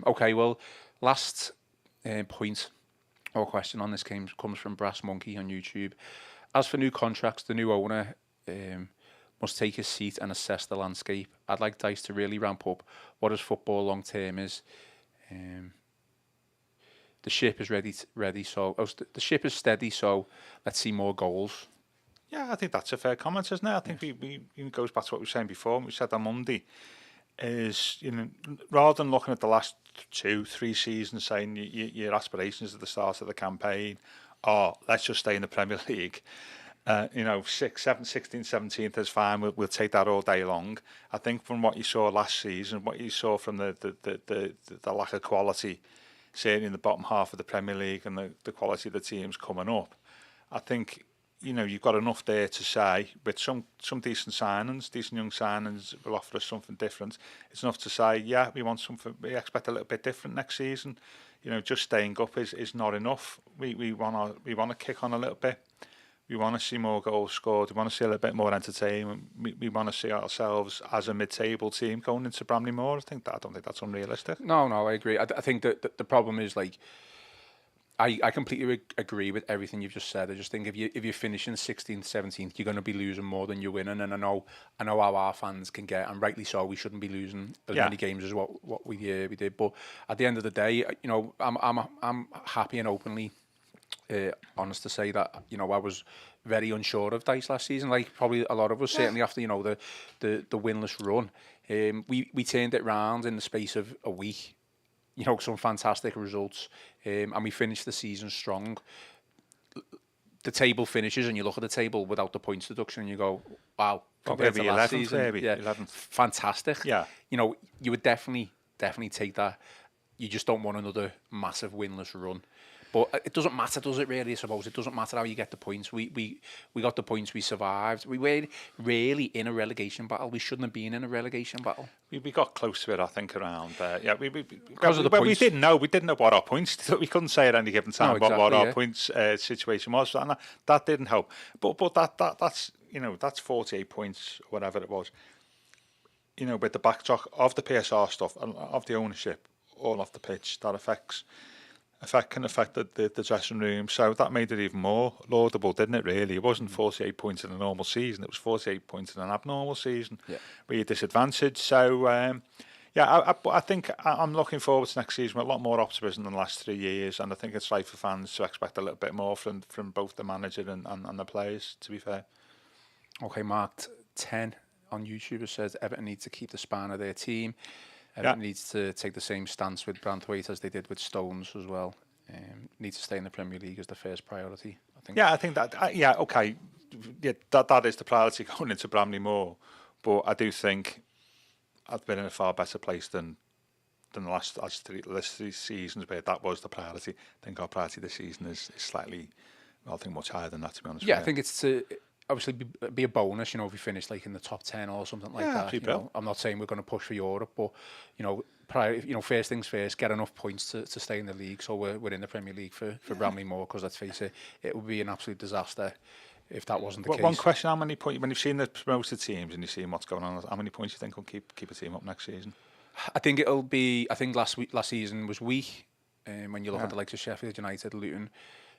Speaker 1: Okay, well, last point or question on this game comes from Brass Monkey on YouTube. As for new contracts, the new owner must take his seat and assess the landscape. I'd like Dyche to really ramp up what his football long term is. the ship is ready. So the ship is steady. So let's see more goals.
Speaker 2: Yeah, I think that's a fair comment, isn't it? I think we it goes back to what we were saying before. We said on Monday is, rather than looking at the last 2-3 seasons saying your aspirations at the start of the campaign are let's just stay in the Premier League. 6th, 7th, 16th, 17th is fine. We'll take that all day long. I think from what you saw last season, what you saw from the lack of quality, certainly in the bottom half of the Premier League and the quality of the teams coming up, I think you've got enough there to say with some decent young signings will offer us something different. It's enough to say, yeah, we want something. We expect a little bit different next season. Just staying up is not enough. We want to kick on a little bit. We want to see more goals scored. We want to see a little bit more entertainment. We want to see ourselves as a mid-table team going into Bramley-Moore. I don't think that's unrealistic.
Speaker 1: No, I agree. I think that the problem is like. I completely agree with everything you've just said. I just think if you're finishing 16th, 17th, you're going to be losing more than you're winning. And I know how our fans can get, and rightly so. We shouldn't be losing as many games as what we did. But at the end of the day, I'm happy and openly honest to say that I was very unsure of Dyche last season. Like probably a lot of us, certainly after the winless run, we turned it round in the space of a week. Some fantastic results, and we finished the season strong. The table finishes, and you look at the table without the points deduction, and you go, "Wow!" Compared to last season,
Speaker 2: 11th.
Speaker 1: Fantastic.
Speaker 2: Yeah,
Speaker 1: you would definitely take that. You just don't want another massive winless run. But it doesn't matter, does it really, I suppose? It doesn't matter how you get the points. We got the points, we survived. We were really in a relegation battle. We shouldn't have been in a relegation battle.
Speaker 2: We got close to it, I think, around
Speaker 1: because of the points.
Speaker 2: We didn't know what our points, we couldn't say at any given time what our points situation was, and that didn't help. But that's 48 points, whatever it was. With the backdrop of the PSR stuff, of the ownership, all off the pitch, that can affect the dressing room. So that made it even more laudable, didn't it, really? It wasn't 48 points in a normal season. It was 48 points in an abnormal season where you're disadvantaged. So, I think I'm looking forward to next season with a lot more optimism than the last 3 years. And I think it's right for fans to expect a little bit more from both the manager and the players, to be fair.
Speaker 1: Okay, marked 10 on YouTube. It says Everton needs to keep the span of their team. Everton needs to take the same stance with Branthwaite as they did with Stones as well. Need to stay in the Premier League as the first priority, I think.
Speaker 2: Yeah, I think that. Okay. Yeah, that is the priority going into Bramley-Moore. But I do think I've been in a far better place than the last three seasons where that was the priority. I think our priority this season is slightly, I think, much higher than that, to be honest.
Speaker 1: Yeah, I think it's to obviously be a bonus, if you finish like in the top 10 or something like that. I'm not saying we're going to push for Europe, but first things first, get enough points to stay in the league, so we're in the Premier League for Bramley-Moore, because let's face it would be an absolute disaster if that wasn't the case.
Speaker 2: One question: how many points, when you've seen the promoted teams and you've seen what's going on, how many points do you think will keep a team up next season?
Speaker 1: I think it'll be. I think last season was weak. When you look at the likes of Sheffield United, Luton,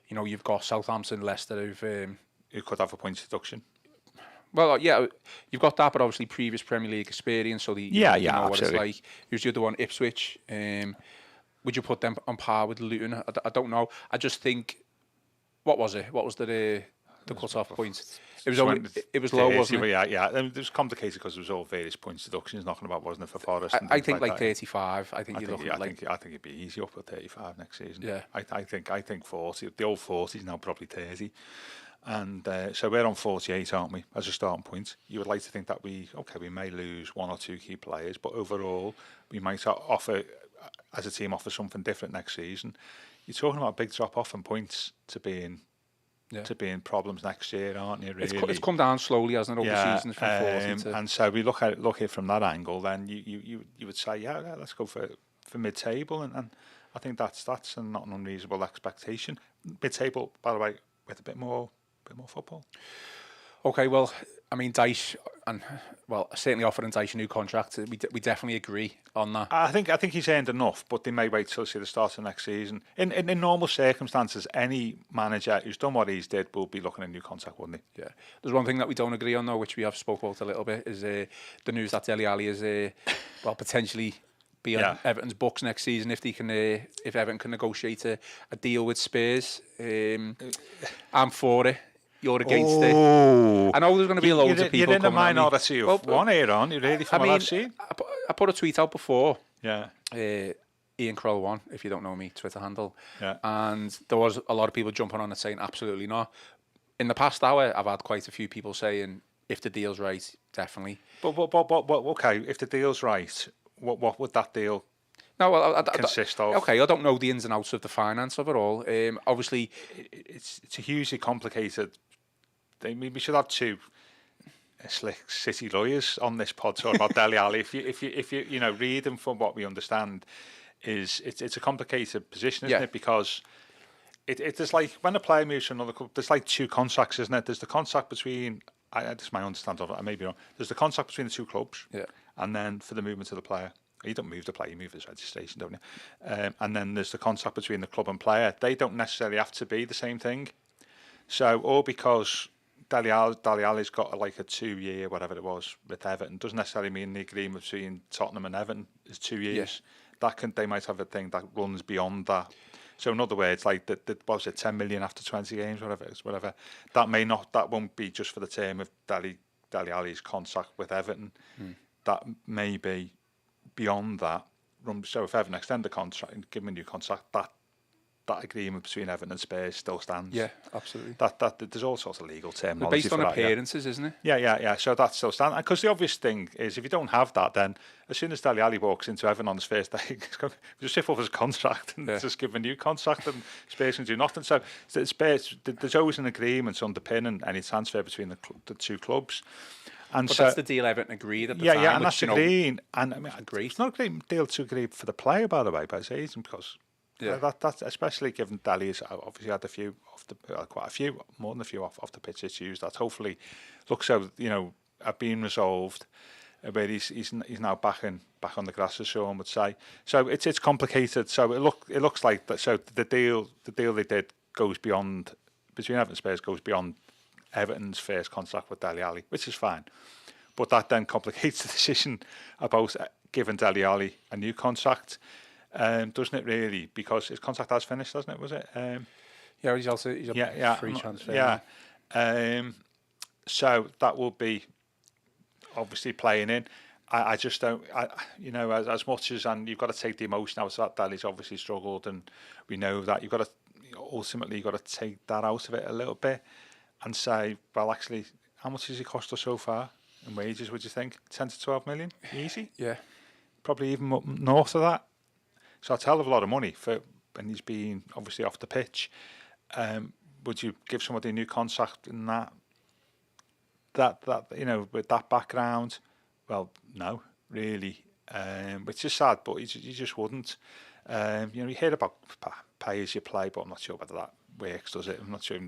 Speaker 1: you've got Southampton, Leicester,
Speaker 2: you could have a points deduction.
Speaker 1: Well, yeah, you've got that, but obviously previous Premier League experience, so you know what it's like. Who's the other one? Ipswich. Would you put them on par with Luton? I don't know. I just think, what was it? What was the cut-off point? It was low, wasn't it?
Speaker 2: Yeah. It was complicated because there was all various points deductions knocking about, wasn't it, for Forest?
Speaker 1: I think like 35. I think
Speaker 2: it'd be easy up at 35 next season.
Speaker 1: Yeah.
Speaker 2: I think 40. The old 40 is now probably 30. And so we're on 48, aren't we, as a starting point? You would like to think that we may lose one or two key players, but overall we might offer, as a team, offer something different next season. You're talking about a big drop-off in points to being problems next year, aren't you, really?
Speaker 1: It's come down slowly, hasn't it, over the seasons from 40 to...
Speaker 2: And so we look at it from that angle, then you would say, let's go for mid-table, and I think that's not an unreasonable expectation. Mid-table, by the way, with a bit more football.
Speaker 1: Okay, well, I mean, Dyche, certainly offering Dyche a new contract. We definitely agree on that.
Speaker 2: I think he's earned enough, but they may wait till see the start of next season. In normal circumstances, any manager who's done what he's did will be looking at a new contract, wouldn't he? Yeah.
Speaker 1: There's one thing that we don't agree on, though, which we have spoke about a little bit, is the news that Dele Alli is potentially be on Everton's books next season if they can, if Everton can negotiate a deal with Spurs. I'm for it. You're against it. I know there's going to be loads of people
Speaker 2: coming. You're in a minority of one here on. You really, from what I've seen.
Speaker 1: I put a tweet out before.
Speaker 2: Yeah.
Speaker 1: Ian Croll 1, if you don't know me, Twitter handle.
Speaker 2: Yeah.
Speaker 1: And there was a lot of people jumping on it saying absolutely not. In the past hour, I've had quite a few people saying if the deal's right, definitely.
Speaker 2: But okay, if the deal's right, what would that deal consist of?
Speaker 1: Okay, I don't know the ins and outs of the finance of it all. Obviously,
Speaker 2: it's a hugely complicated. We should have two slick city lawyers on this pod talking about Dele Alli. If you read them from what we understand, it's a complicated position, isn't it? Because it's like when a player moves to another club, there's like two contracts, isn't it? There's the contract between. This is my understanding of it. I may be wrong. There's the contract between the two clubs, and then for the movement of the player. You don't move the player, you move his registration, don't you? And then there's the contract between the club and player. They don't necessarily have to be the same thing. So, all because Dele Alli's got like a 2-year, whatever it was, with Everton, doesn't necessarily mean the agreement between Tottenham and Everton is 2 years. They might have a thing that runs beyond that. So in other words, like what was it, 10 million after 20 games, whatever. That won't be just for the term of Dele Alli's contract with Everton. That may be beyond that. So if Everton extend the contract and give him a new contract, that agreement between Everton and Spurs still stands.
Speaker 1: Yeah, absolutely.
Speaker 2: That there's all sorts of legal terminology.
Speaker 1: Based on appearances, isn't it?
Speaker 2: Yeah. So that still stands. Because the obvious thing is, if you don't have that, then as soon as Dele Alli walks into Everton on his first day, just shift off his contract and just give him a new contract, and Spurs can do nothing. So Spurs, there's always an agreement underpinning any transfer between the two clubs. And
Speaker 1: but that's the deal Everton agreed at the time.
Speaker 2: Yeah, and that's agreed. And I mean,
Speaker 1: agree.
Speaker 2: It's not a great deal to agree for the player, by the way, by his agent, because. Yeah, that's especially given Dele's obviously had quite a few, more than a few off the pitch issues that hopefully looks have been resolved, where he's now back on the grass, as Sean would say. So it's complicated. So it looks like that. So the deal they did goes beyond between Everton and Spurs, goes beyond Everton's first contract with Dele Alli, which is fine. But that then complicates the decision about giving Dele Alli a new contract. Doesn't it really? Because his contract has finished, hasn't it? Was it?
Speaker 1: He's a free transfer.
Speaker 2: Yeah. So that will be obviously playing in. I just don't. As much as, and you've got to take the emotion out of that. Dele's obviously struggled, and we know that you've got to ultimately take that out of it a little bit, and say, well, actually, how much has he cost us so far in wages? Would you think 10 to 12 million? Easy.
Speaker 1: Yeah.
Speaker 2: Probably even north of that. So it's a hell of a lot of money and he's been obviously off the pitch. Would you give somebody a new contract in that with that background? Well, no, really. Which is sad, but you just wouldn't. You hear about pay as you play, but I'm not sure whether that works, does it? I'm not sure.
Speaker 1: I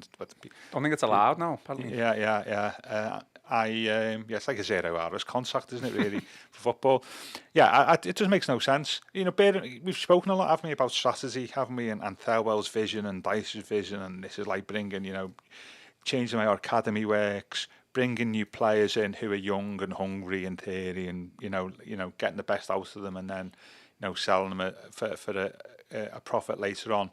Speaker 1: don't think it's allowed now, apparently.
Speaker 2: Yeah. It's like a 0 hours contract, isn't it, really, for football? Yeah, it just makes no sense. We've spoken a lot, haven't we, about strategy, haven't we, and Thelwell's vision and Dyche's vision, and this is like bringing, changing how our academy works, bringing new players in who are young and hungry in theory, and getting the best out of them, and then selling them for a profit later on.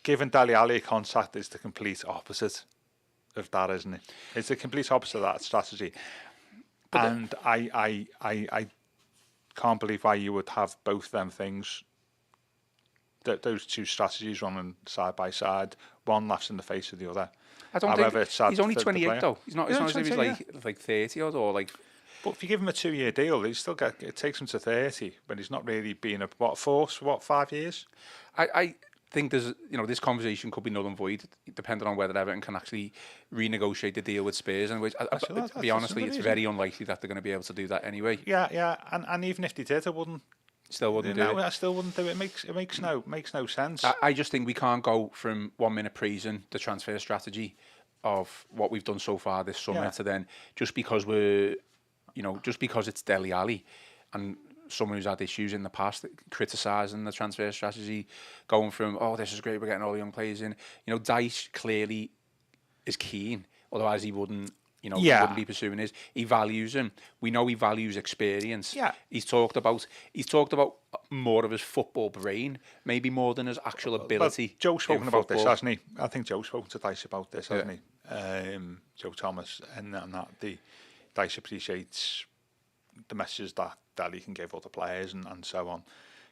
Speaker 2: Giving Dele Alli a contract is the complete opposite of that, isn't it? It's the complete opposite of that strategy. And I can't believe why you would have both them things, those two strategies running side by side. One laughs in the face of the other.
Speaker 1: I don't think he's only 28 though. He's not as if he's like 30 or like.
Speaker 2: But if you give him a 2-year deal, it takes him to 30 when he's not really been a force for 5 years.
Speaker 1: I think there's this conversation could be null and void depending on whether Everton can actually renegotiate the deal with Spurs, and which to be honestly, it's very unlikely that they're going to be able to do that anyway.
Speaker 2: Yeah, and even if they did, I
Speaker 1: still wouldn't do it.
Speaker 2: I still wouldn't do it. It makes no sense.
Speaker 1: I just think we can't go from 1 minute praising the transfer strategy of what we've done so far this summer to then just because it's Dele Alli and someone who's had issues in the past criticising the transfer strategy, going from, oh, this is great, we're getting all the young players in. Dyche clearly is keen, otherwise he wouldn't he wouldn't be pursuing his. He values him. We know he values experience.
Speaker 2: Yeah.
Speaker 1: He's talked about more of his football brain, maybe more than his actual ability.
Speaker 2: Well, Joe's spoken about this, hasn't he? I think Joe's spoken to Dyche about this, hasn't he? Joe Thomas, and that Dyche appreciates the messages that he can give other players and so on.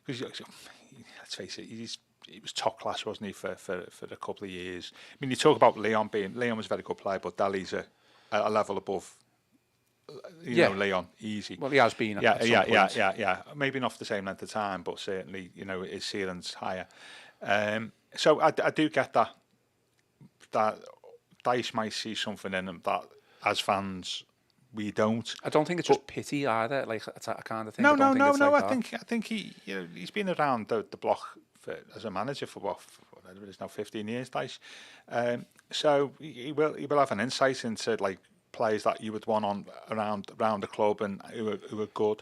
Speaker 2: Because let's face it, he was top class, wasn't he, for a couple of years. I mean, you talk about Leon was a very good player, but Dele's a level above, you know, Leon, easy.
Speaker 1: Well, he has been.
Speaker 2: Yeah. Maybe not for the same length of time, but certainly, you know, his ceiling's higher. So I do get that Dyche might see something in him that, as fans, we don't.
Speaker 1: I don't think it's just pity either. Like that kind of thing.
Speaker 2: No.
Speaker 1: I
Speaker 2: think he, you know, he's been around the block as a manager for whatever it is now, 15 years, Dyche. So he will have an insight into like players that you would want around the club and who are good.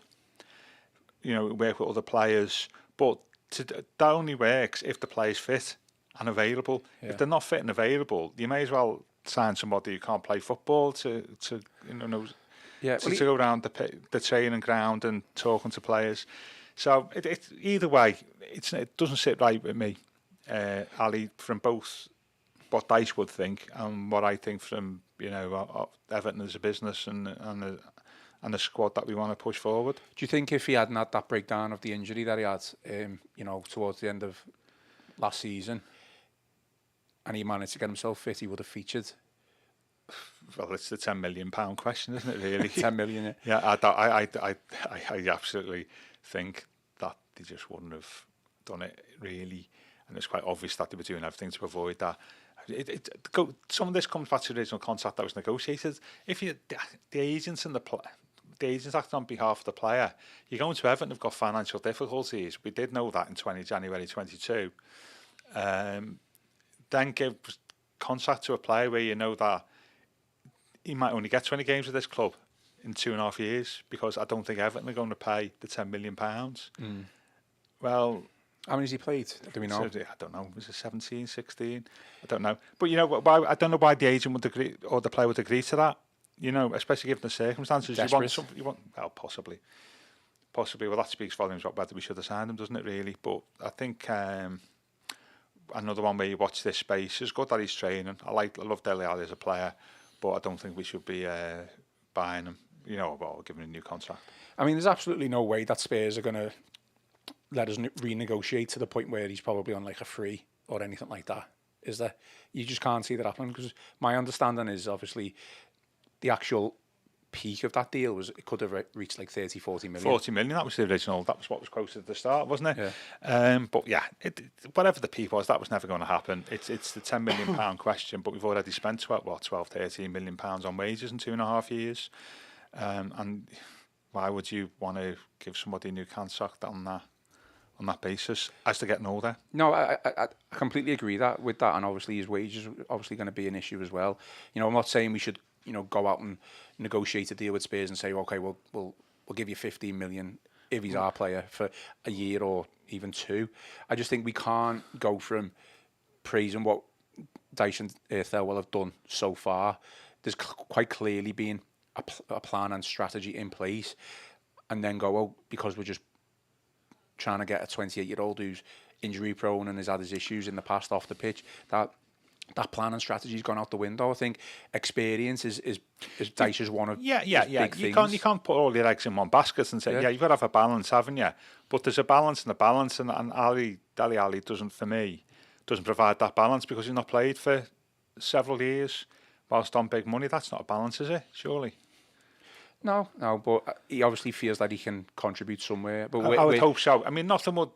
Speaker 2: You know, work with other players, but that only works if the player's fit and available. Yeah. If they're not fit and available, you may as well sign somebody who can't play football to go around the training ground and talking to players. So it either way, it doesn't sit right with me, Ali, from both what Dyche would think and what I think from, you know, Everton as a business and the squad that we want to push forward.
Speaker 1: Do you think if he hadn't had that breakdown of the injury that he had, you know, towards the end of last season, and he managed to get himself fit, he would have featured?
Speaker 2: Well, it's the £10 million question, isn't it? Really,
Speaker 1: 10 million.
Speaker 2: Yeah, I absolutely think that they just wouldn't have done it really, and it's quite obvious that they were doing everything to avoid that. Some of this comes back to the original contract that was negotiated. If the agents and the agents acting on behalf of the player, you're going to Everton, have got financial difficulties. We did know that in January 22. Then give contract to a player where you know that he might only get 20 games with this club in 2.5 years, because I don't think Everton are going to pay the £10 million. Well,
Speaker 1: how many has he played? Do we know?
Speaker 2: I don't know. Was it 17, 16? I don't know. But you know, why, I don't know why the agent would agree or the player would agree to that. You know, especially given the circumstances.
Speaker 1: Desperate.
Speaker 2: Well, possibly. Well, that speaks volumes about whether we should have signed him, doesn't it? Really. But I think another one where you watch this space is good that he's training. I love Dele Alli as a player, but I don't think we should be buying him, you know, or giving him a new contract.
Speaker 1: I mean, there's absolutely no way that Spurs are going to let us renegotiate to the point where he's probably on like a free or anything like that, is there? You just can't see that happening, because my understanding is obviously the actual peak of that deal was it could have reached like 30-40 million. 40
Speaker 2: million, that was the original, that was what was quoted at the start, wasn't it?
Speaker 1: Yeah.
Speaker 2: But yeah, whatever the peak was, that was never going to happen. It's the £10 million question, but we've already spent 12-13 million pounds on wages in 2.5 years. And why would you want to give somebody a new contract on that basis as they're getting older?
Speaker 1: No, I completely agree with that, and obviously his wages are obviously going to be an issue as well. You know, I'm not saying we should, you know, go out and negotiate a deal with Spurs and say, okay, we'll give you 15 million if he's our player for a year or even 2. I just think we can't go from praising what Dyche and Thelwell have done so far. There's quite clearly been a plan and strategy in place, and then go, oh, because we're just trying to get a 28-year-old who's injury prone and has had his issues in the past off the pitch, that plan and strategy's gone out the window. I think experience is Dyche's one of his big things.
Speaker 2: You can't put all your eggs in one basket and say, you've got to have a balance, haven't you? But there's a balance, and Dele Alli doesn't provide that balance, because he's not played for several years whilst on big money. That's not a balance, is it? Surely.
Speaker 1: No, but he obviously feels that he can contribute somewhere. But
Speaker 2: I would hope so. I mean, nothing would,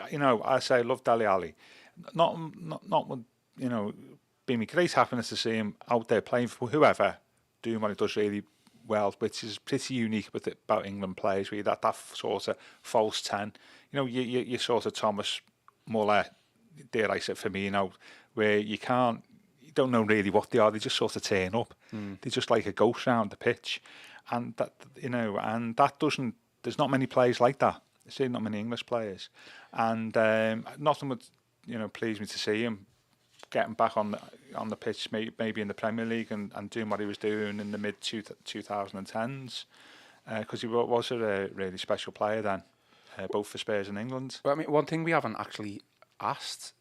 Speaker 2: you know, I say I love Dele Alli. Not would, you know, be me great happiness to see him out there playing for whoever, doing what he does really well, which is pretty unique about England players, really, that sort of false 10. You know, you sort of Thomas Muller, dare I say Firmino, where you don't know really what they are, they just sort of turn up. They're just like a ghost round the pitch. And that, you know, and that doesn't, there's not many players like that. There's not many English players. And nothing would, you know, please me to see him getting back on the pitch, maybe in the Premier League and doing what he was doing in the mid 2010s, because he was a really special player then, both for Spurs and England.
Speaker 1: Well, I mean, one thing we haven't actually asked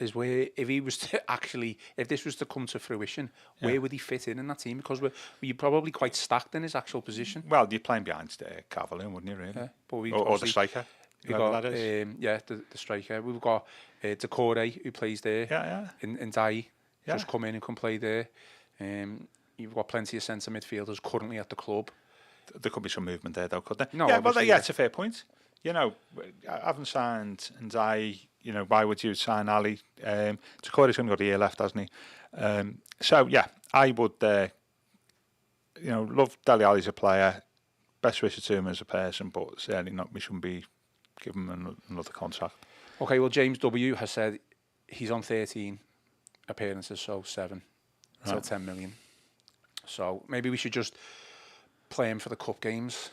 Speaker 1: is where, if this was to come to fruition, where would he fit in that team? Because we're probably quite stacked in his actual position.
Speaker 2: Well, you're playing behind Cavalier, wouldn't you, really?
Speaker 1: Yeah, but
Speaker 2: or the striker.
Speaker 1: We got the striker. We've got Decore, who plays there. In Dyche, just come in and can play there. You've got plenty of centre midfielders currently at the club. There
Speaker 2: could be some movement there, though, could there?
Speaker 1: No,
Speaker 2: it's a fair point. You know, I haven't signed Dyche. You know, why would you sign Ali? Decore's only got a year left, hasn't he? So yeah, I would. Love Dele Alli as a player. Best wishes to him as a person, but certainly not. We shouldn't be giving him another contract.
Speaker 1: Okay, well, James W has said he's on 13 appearances, so 7 till 10 million. So maybe we should just play him for the cup games.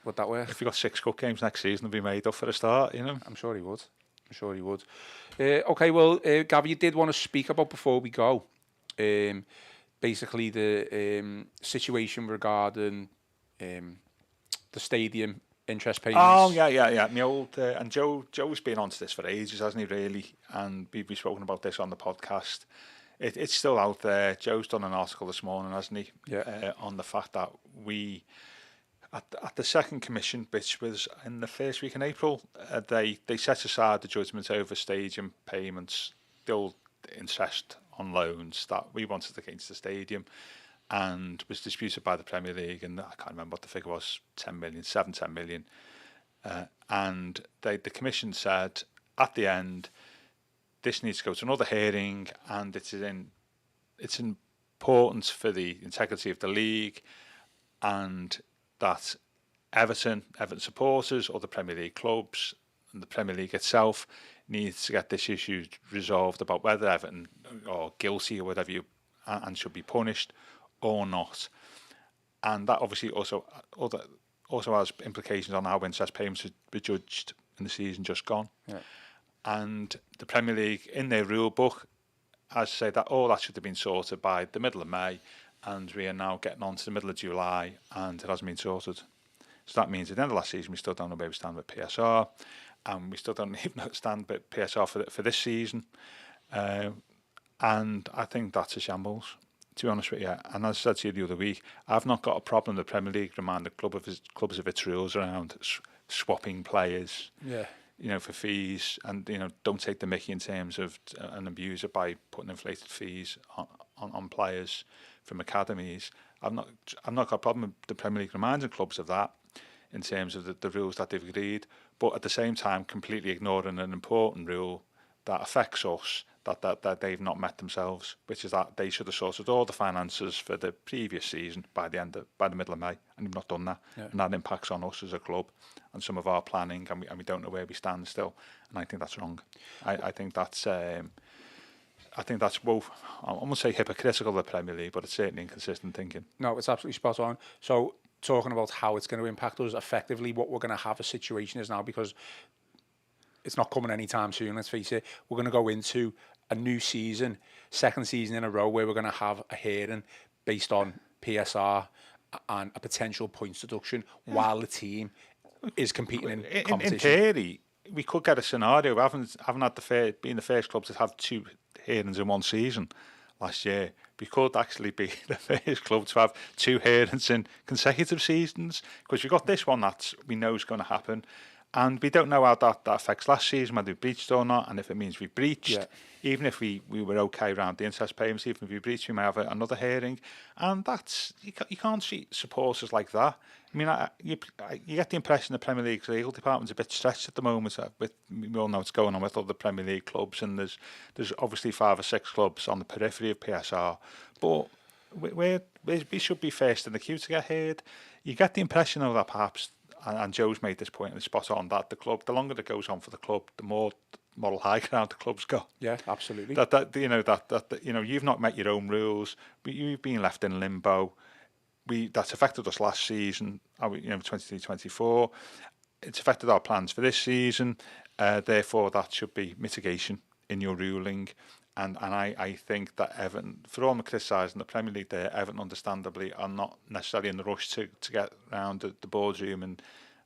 Speaker 1: Would that work?
Speaker 2: If we got 6 cup games next season, it'll be made up for a start, you know.
Speaker 1: I'm sure he would. Okay, well, Gav, you did want to speak about before we go. Basically, the situation regarding the stadium interest payments.
Speaker 2: Oh, yeah. My old and Joe's been on to this for ages, hasn't he? Really, and we've spoken about this on the podcast. It's still out there. Joe's done an article this morning, hasn't he?
Speaker 1: Yeah.
Speaker 2: On the fact that we, at the second commission, which was in the first week in April, they set aside the judgment over stadium payments, the old interest on loans that we wanted against the stadium, and was disputed by the Premier League, and I can't remember what the figure was, 10 million. And the commission said at the end, this needs to go to another hearing, and it's important for the integrity of the league, and that Everton supporters or the Premier League clubs and the Premier League itself needs to get this issue resolved about whether Everton are guilty or whatever and should be punished or not. And that obviously also has implications on how interest payments were judged in the season just gone.
Speaker 1: Yeah.
Speaker 2: And the Premier League, in their rule book, has said that all that should have been sorted by the middle of May, and we are now getting on to the middle of July, and it hasn't been sorted. So that means at the end of last season, we still don't know where we stand with PSR, and we still don't even stand with PSR for this season. And I think that's a shambles, to be honest with you. And as I said to you the other week, I've not got a problem with the Premier League remind the clubs of its rules around swapping players.
Speaker 1: Yeah.
Speaker 2: For fees, and don't take the mickey in terms of and abuse it by putting inflated fees on players from academies. I've not got a problem with the Premier League reminding clubs of that in terms of the rules that they've agreed, but at the same time completely ignoring an important rule that affects us that they've not met themselves, which is that they should have sorted all the finances for the previous season by the middle of May, and they've not done that. Yeah. And that impacts on us as a club and some of our planning, and we don't know where we stand still. And I think that's wrong. I think that's both, I won't say hypocritical of the Premier League, but it's certainly inconsistent thinking.
Speaker 1: No, it's absolutely spot on. So talking about how it's going to impact us, effectively what we're going to have a situation is now, because it's not coming anytime soon, let's face it, we're going to go into a new season, second season in a row, where we're going to have a hearing based on PSR and a potential points deduction while the team is competing in competition.
Speaker 2: In theory, we could get a scenario. We haven't had been the first club to have 2 hearings in one season last year. We could actually be the first club to have 2 hearings in consecutive seasons, because we've got this one that we know is going to happen. And we don't know how that affects last season, whether we breached or not, and if it means we breached. Even if we were okay around the interest payments, even if we breached, we may have another hearing. And that's, you can't see supporters like that. I mean, you get the impression the Premier League's legal department's a bit stretched at the moment. We all know what's going on with other Premier League clubs, and there's obviously 5 or 6 clubs on the periphery of PSR. But we should be first in the queue to get heard. You get the impression of that perhaps, and Joe's made this point and it's spot on, that the longer it goes on for the club, the more moral high ground the club's got.
Speaker 1: Yeah, absolutely.
Speaker 2: That you've not met your own rules, but you've been left in limbo. That's affected us last season, 23-24. It's affected our plans for this season. Therefore, that should be mitigation in your ruling. And I think that Everton, for all the criticising the Premier League there, Everton understandably are not necessarily in the rush to get around the boardroom and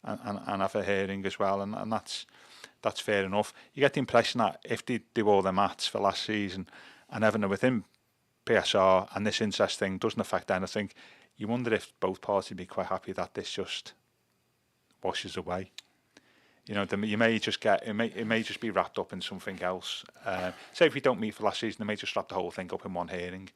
Speaker 2: have a hearing as well, and that's fair enough. You get the impression that if they do all their maths for last season and Everton are within PSR and this interest thing doesn't affect anything, you wonder if both parties would be quite happy that this just washes away. You know, you may just get it may just be wrapped up in something else. Say if we don't meet for last season, they may just wrap the whole thing up in one hearing.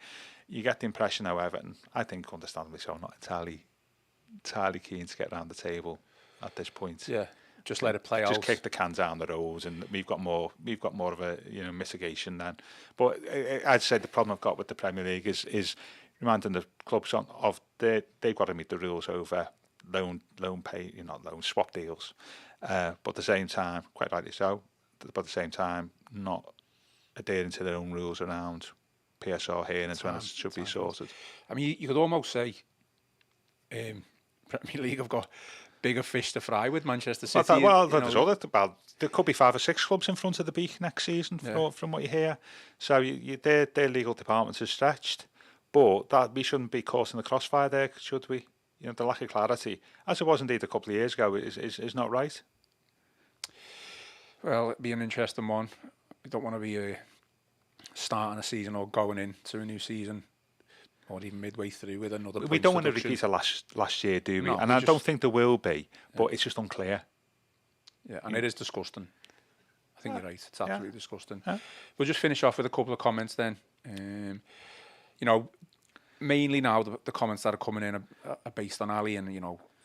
Speaker 2: You get the impression, however, and I think understandably so, not entirely keen to get around the table at this point.
Speaker 1: Yeah, just let it play out.
Speaker 2: Just kick the can down the road, and we've got more of a mitigation then. But I'd say the problem I've got with the Premier League is reminding the clubs of they've got to meet the rules over swap deals. But at the same time, quite rightly so, but at the same time, not adhering to their own rules around PSR hearings when it should be sorted.
Speaker 1: I mean, you could almost say Premier League have got bigger fish to fry with Manchester City.
Speaker 2: There could be 5 or 6 clubs in front of the beak next season, from what you hear. So their legal departments are stretched, but that we shouldn't be caught in the crossfire there, should we? You know, the lack of clarity, as it was indeed a couple of years ago, is not right.
Speaker 1: Well, it'd be an interesting one. We don't want to be starting a season or going into a new season, or even midway through with another.
Speaker 2: We don't want to repeat a last year, do we? No, and I don't think there will be, but it's just unclear.
Speaker 1: Yeah, and it is disgusting. I think you're right. It's absolutely disgusting. We'll just finish off with a couple of comments then. Mainly now the comments that are coming in are based on Ali, and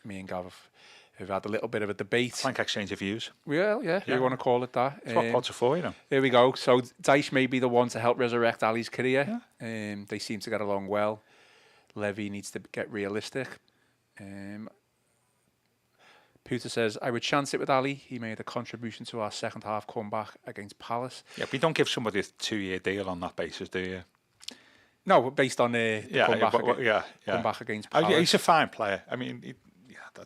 Speaker 1: me and Gav have had a little bit of a debate.
Speaker 2: Frank exchange of views.
Speaker 1: Well, yeah, you want to call it that.
Speaker 2: That's what pods are for,
Speaker 1: Here we go. So Dyche may be the one to help resurrect Ali's career. Yeah. They seem to get along well. Levy needs to get realistic. Puter says, I would chance it with Ali. He made a contribution to our second half comeback against Palace.
Speaker 2: Yeah, but you don't give somebody a 2-year deal on that basis, do you?
Speaker 1: No, based on the comeback against Palace.
Speaker 2: He's a fine player. I mean,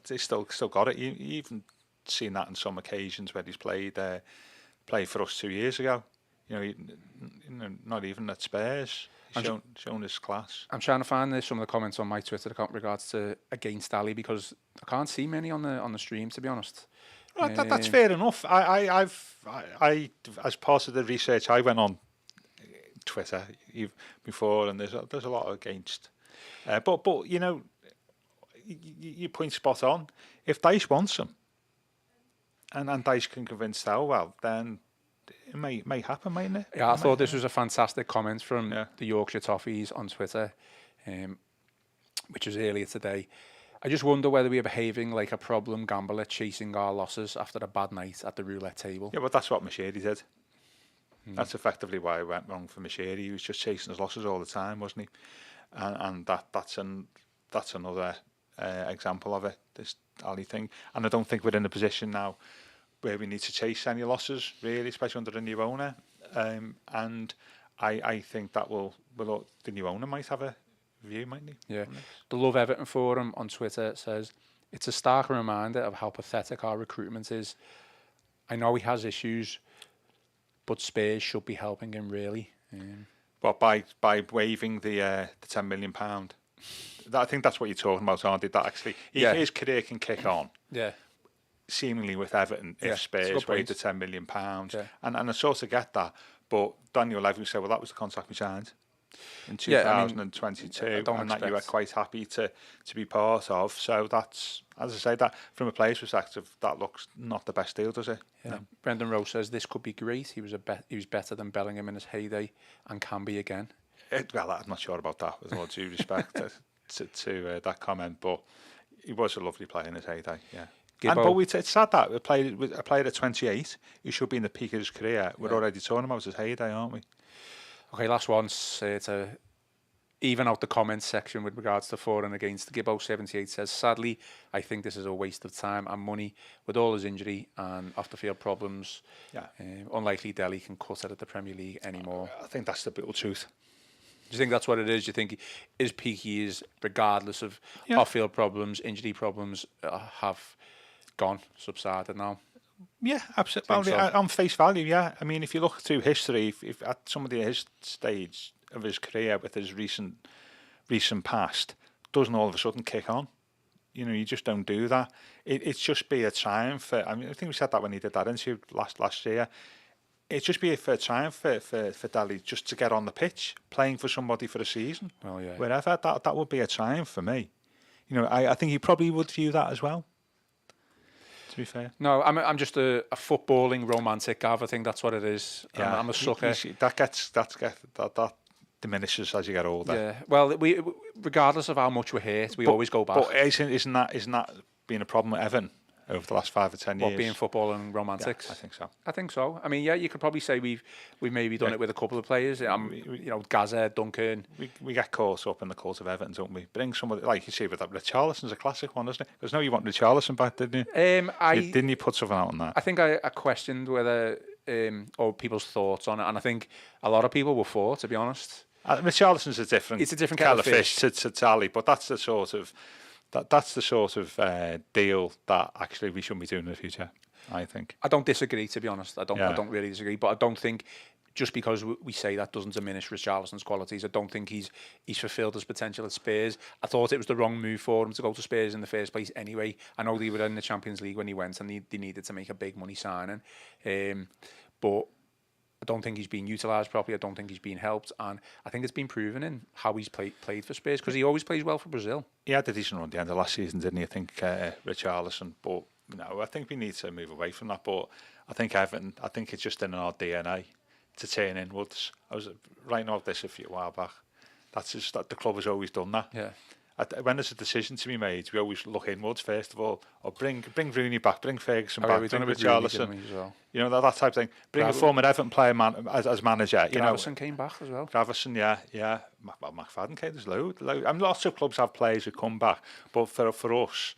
Speaker 2: he's still got it. You even seen that on some occasions where he's played for us 2 years ago. Not even at Spurs. He's shown his class.
Speaker 1: I'm trying to find some of the comments on my Twitter account in regards to against Ali, because I can't see many on the stream, to be honest.
Speaker 2: Right, that's fair enough. I've as part of the research I went on Twitter before, and there's a lot against. But you point spot on. If Dyche wants him, and Dyche can convince Thelwell, then it may happen, mightn't it?
Speaker 1: Yeah, I thought this was a fantastic comment from the Yorkshire Toffees on Twitter, which was earlier today. I just wonder whether we are behaving like a problem gambler chasing our losses after a bad night at the roulette table.
Speaker 2: Yeah, but that's what Managerial did. That's effectively why it went wrong for Managerial. He was just chasing his losses all the time, wasn't he? And that's another example of it, this Ali thing. And I don't think we're in a position now where we need to chase any losses, really, especially under a new owner. And I think that the new owner might have a view, mightn't he?
Speaker 1: Yeah. The Love Everton Forum on Twitter says, it's a stark reminder of how pathetic our recruitment is. I know he has issues, but Spurs should be helping him, really.
Speaker 2: Well, by waiving the £10 million. I think that's what you're talking about, aren't you? That actually, his career can kick on.
Speaker 1: Yeah.
Speaker 2: Seemingly with Everton, if Spurs waived the £10 million. Yeah. And I sort of get that. But Daniel Levy said, well, that was the contract we signed in 2022, and that you were quite happy to be part of. So that's, as I say, that from a player's perspective, that looks not the best deal, does it?
Speaker 1: Yeah. No. Brendan Rowe says this could be great. He was better than Bellingham in his heyday, and can be again.
Speaker 2: Well, I'm not sure about that, with all due respect to that comment, but he was a lovely player in his heyday. Yeah. But it's sad that a player at 28 who should be in the peak of his career. We're already talking about his heyday, aren't we?
Speaker 1: Okay, last one to even out the comments section with regards to for and against. Gibbo78 says, sadly, I think this is a waste of time and money with all his injury and off-the-field problems. Yeah. Unlikely Dele can cut it at the Premier League anymore.
Speaker 2: I think that's the brutal truth.
Speaker 1: Do you think that's what it is? Do you think his peak is, regardless of off-field problems, injury problems, have gone, subsided now?
Speaker 2: Yeah, absolutely.
Speaker 1: So?
Speaker 2: On face value, yeah. I mean, if you look through history, if at somebody at his stage of his career with his recent past, doesn't all of a sudden kick on. You know, you just don't do that. It's just be a triumph. I mean, I think we said that when he did that interview last year. It's just be a triumph for Dele just to get on the pitch, playing for somebody for a season.
Speaker 1: Well, yeah.
Speaker 2: Wherever, that would be a triumph for me. You know, I think he probably would view that as well, to be fair.
Speaker 1: No, I'm just a footballing romantic, Gav. I think that's what it is.
Speaker 2: Yeah,
Speaker 1: I'm a sucker.
Speaker 2: That diminishes as you get older.
Speaker 1: Yeah. Well, we regardless of how much we hate, we always go back.
Speaker 2: But isn't that been a problem with Everton over the last 5 or 10 years?
Speaker 1: What, being footballing romantics?
Speaker 2: Yeah, I think so.
Speaker 1: I think so. I mean, yeah, you could probably say we've maybe done it with a couple of players. You know, Gaza, Duncan.
Speaker 2: We get caught up in the cult of Everton, don't we? Bring somebody like you see with that. Richarlison's a classic one, isn't it? Because you want Richarlison back, didn't you? Didn't you put something out on that?
Speaker 1: I think I questioned whether or people's thoughts on it, and I think a lot of people were for, to be honest.
Speaker 2: Richarlison's a different.
Speaker 1: It's a different kettle of fish
Speaker 2: to Dele, but that's the sort of deal that actually we shouldn't be doing in the future. I think.
Speaker 1: I don't disagree, to be honest. I don't really disagree, but I don't think just because we say that doesn't diminish Richarlison's qualities. I don't think he's fulfilled his potential at Spurs. I thought it was the wrong move for him to go to Spurs in the first place anyway. I know they were in the Champions League when he went and they needed to make a big money signing. But I don't think he's been utilised properly. I don't think he's been helped. And I think it's been proven in how he's played for Spurs, because he always plays well for Brazil.
Speaker 2: He had a decent run at the end of last season, didn't he? I think Richarlison. But no, I think we need to move away from that. But I think Everton, it's just in our DNA to turn inwards. I was writing about this a while back. That's just that the club has always done that.
Speaker 1: Yeah.
Speaker 2: When there's a decision to be made, we always look inwards first of all. Or bring Rooney back, bring Ferguson back, bring Richarlison. You know, that type of thing. Bring a former Everton player as manager.
Speaker 1: Gravison came back as well.
Speaker 2: Gravison, yeah. Well, McFadden came. There's loads. I mean, lots of clubs have players who come back, but for us,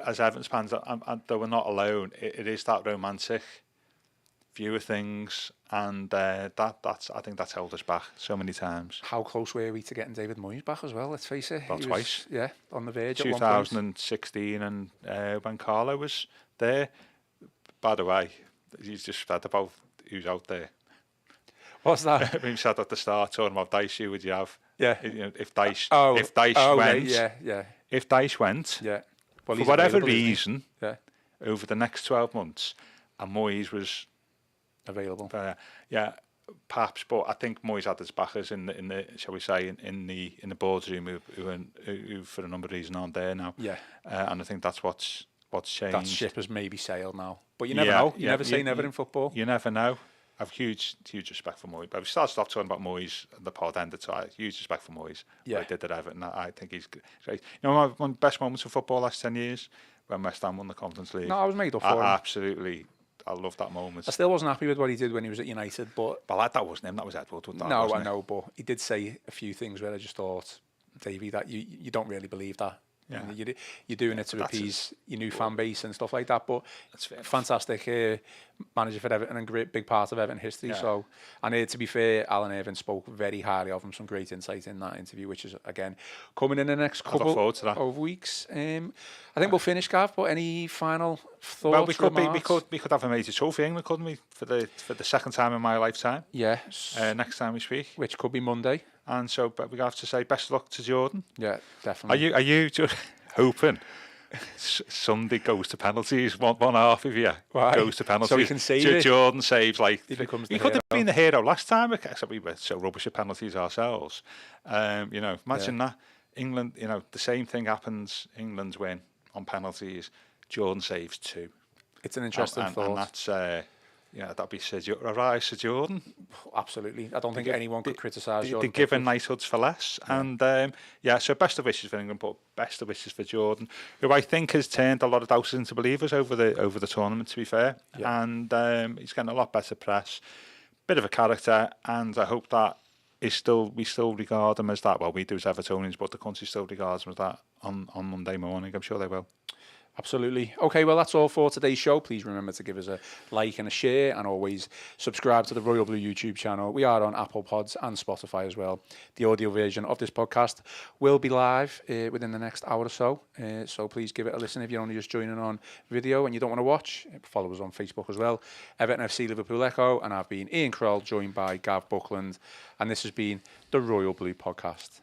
Speaker 2: as Everton fans, and though we're not alone, it is that romantic view of things, and that's I think that's held us back so many times.
Speaker 1: How close were we to getting David Moyes back as well? Let's face it.
Speaker 2: About twice.
Speaker 1: Yeah, on the verge.
Speaker 2: 2016, and when Carlo was there. By the way, he's just said about who's out there.
Speaker 1: What's that?
Speaker 2: We said at the start, talking about Dyche, who would you have?
Speaker 1: Yeah.
Speaker 2: You know, if Dyche went,
Speaker 1: yeah.
Speaker 2: If Dyche went,
Speaker 1: yeah. Well,
Speaker 2: for whatever reason, over the next 12 months, and Moyes was
Speaker 1: available.
Speaker 2: Perhaps, but I think Moyes had his backers in the shall we say in the boardroom who for a number of reasons aren't there now.
Speaker 1: Yeah.
Speaker 2: And I think that's what's changed.
Speaker 1: That ship has maybe sailed now, but you never know. You never say never in football.
Speaker 2: You never know. I've huge respect for Moyes. But we stopped talking about Moyes at the pod ended, so I have huge respect for Moyes.
Speaker 1: Yeah.
Speaker 2: What he did at Everton. I think he's great. You know, one of the best moments of football last 10 years when West Ham won the Conference League.
Speaker 1: No, I was made up for him.
Speaker 2: Absolutely. I love that moment.
Speaker 1: I still wasn't happy with what he did when he was at United, but
Speaker 2: that wasn't him. That was Edward.
Speaker 1: No, I know, but he did say a few things where I just thought, Davey, that you don't really believe that. Yeah. You're doing it to appease your new fan base and stuff like that. But it's fantastic manager for Everton and great big part of Everton history. Yeah. So, and to be fair, Alan Irvine spoke very highly of him. Some great insight in that interview, which is again coming in the next couple of weeks. I think we'll finish, Gav. But any final thoughts?
Speaker 2: Well, we could have a major trophy, England, couldn't we, for the second time in my lifetime?
Speaker 1: Yes.
Speaker 2: Next time we speak,
Speaker 1: which could be Monday.
Speaker 2: And so, but we have to say best of luck to Jordan.
Speaker 1: Yeah, definitely.
Speaker 2: Are you just hoping Sunday goes to penalties? One half of you goes to penalties.
Speaker 1: So he can save it.
Speaker 2: Jordan saves
Speaker 1: he could
Speaker 2: have been the hero last time, except we were so rubbish at penalties ourselves. You know, imagine that England. You know, the same thing happens. England's win on penalties. Jordan saves 2.
Speaker 1: It's an interesting thought.
Speaker 2: And that's. That'd be Sir Jordan.
Speaker 1: Absolutely. I don't think anyone could criticise Jordan.
Speaker 2: They're given knighthoods for less. Yeah. And so best of wishes for England, but best of wishes for Jordan, who I think has turned a lot of doubters into believers over the tournament, to be fair. Yeah. And he's getting a lot better press. Bit of a character, and I hope that we still regard him as that. Well, we do as Evertonians, but the country still regards him as that on Monday morning. I'm sure they will.
Speaker 1: Absolutely. Okay, well, that's all for today's show. Please remember to give us a like and a share, and always subscribe to the Royal Blue YouTube channel. We are on Apple Pods and Spotify as well. The audio version of this podcast will be live within the next hour or so. So please give it a listen if you're only just joining on video and you don't want to watch. Follow us on Facebook as well. Everton FC, Liverpool Echo, and I've been Ian Croll, joined by Gav Buckland, and this has been the Royal Blue Podcast.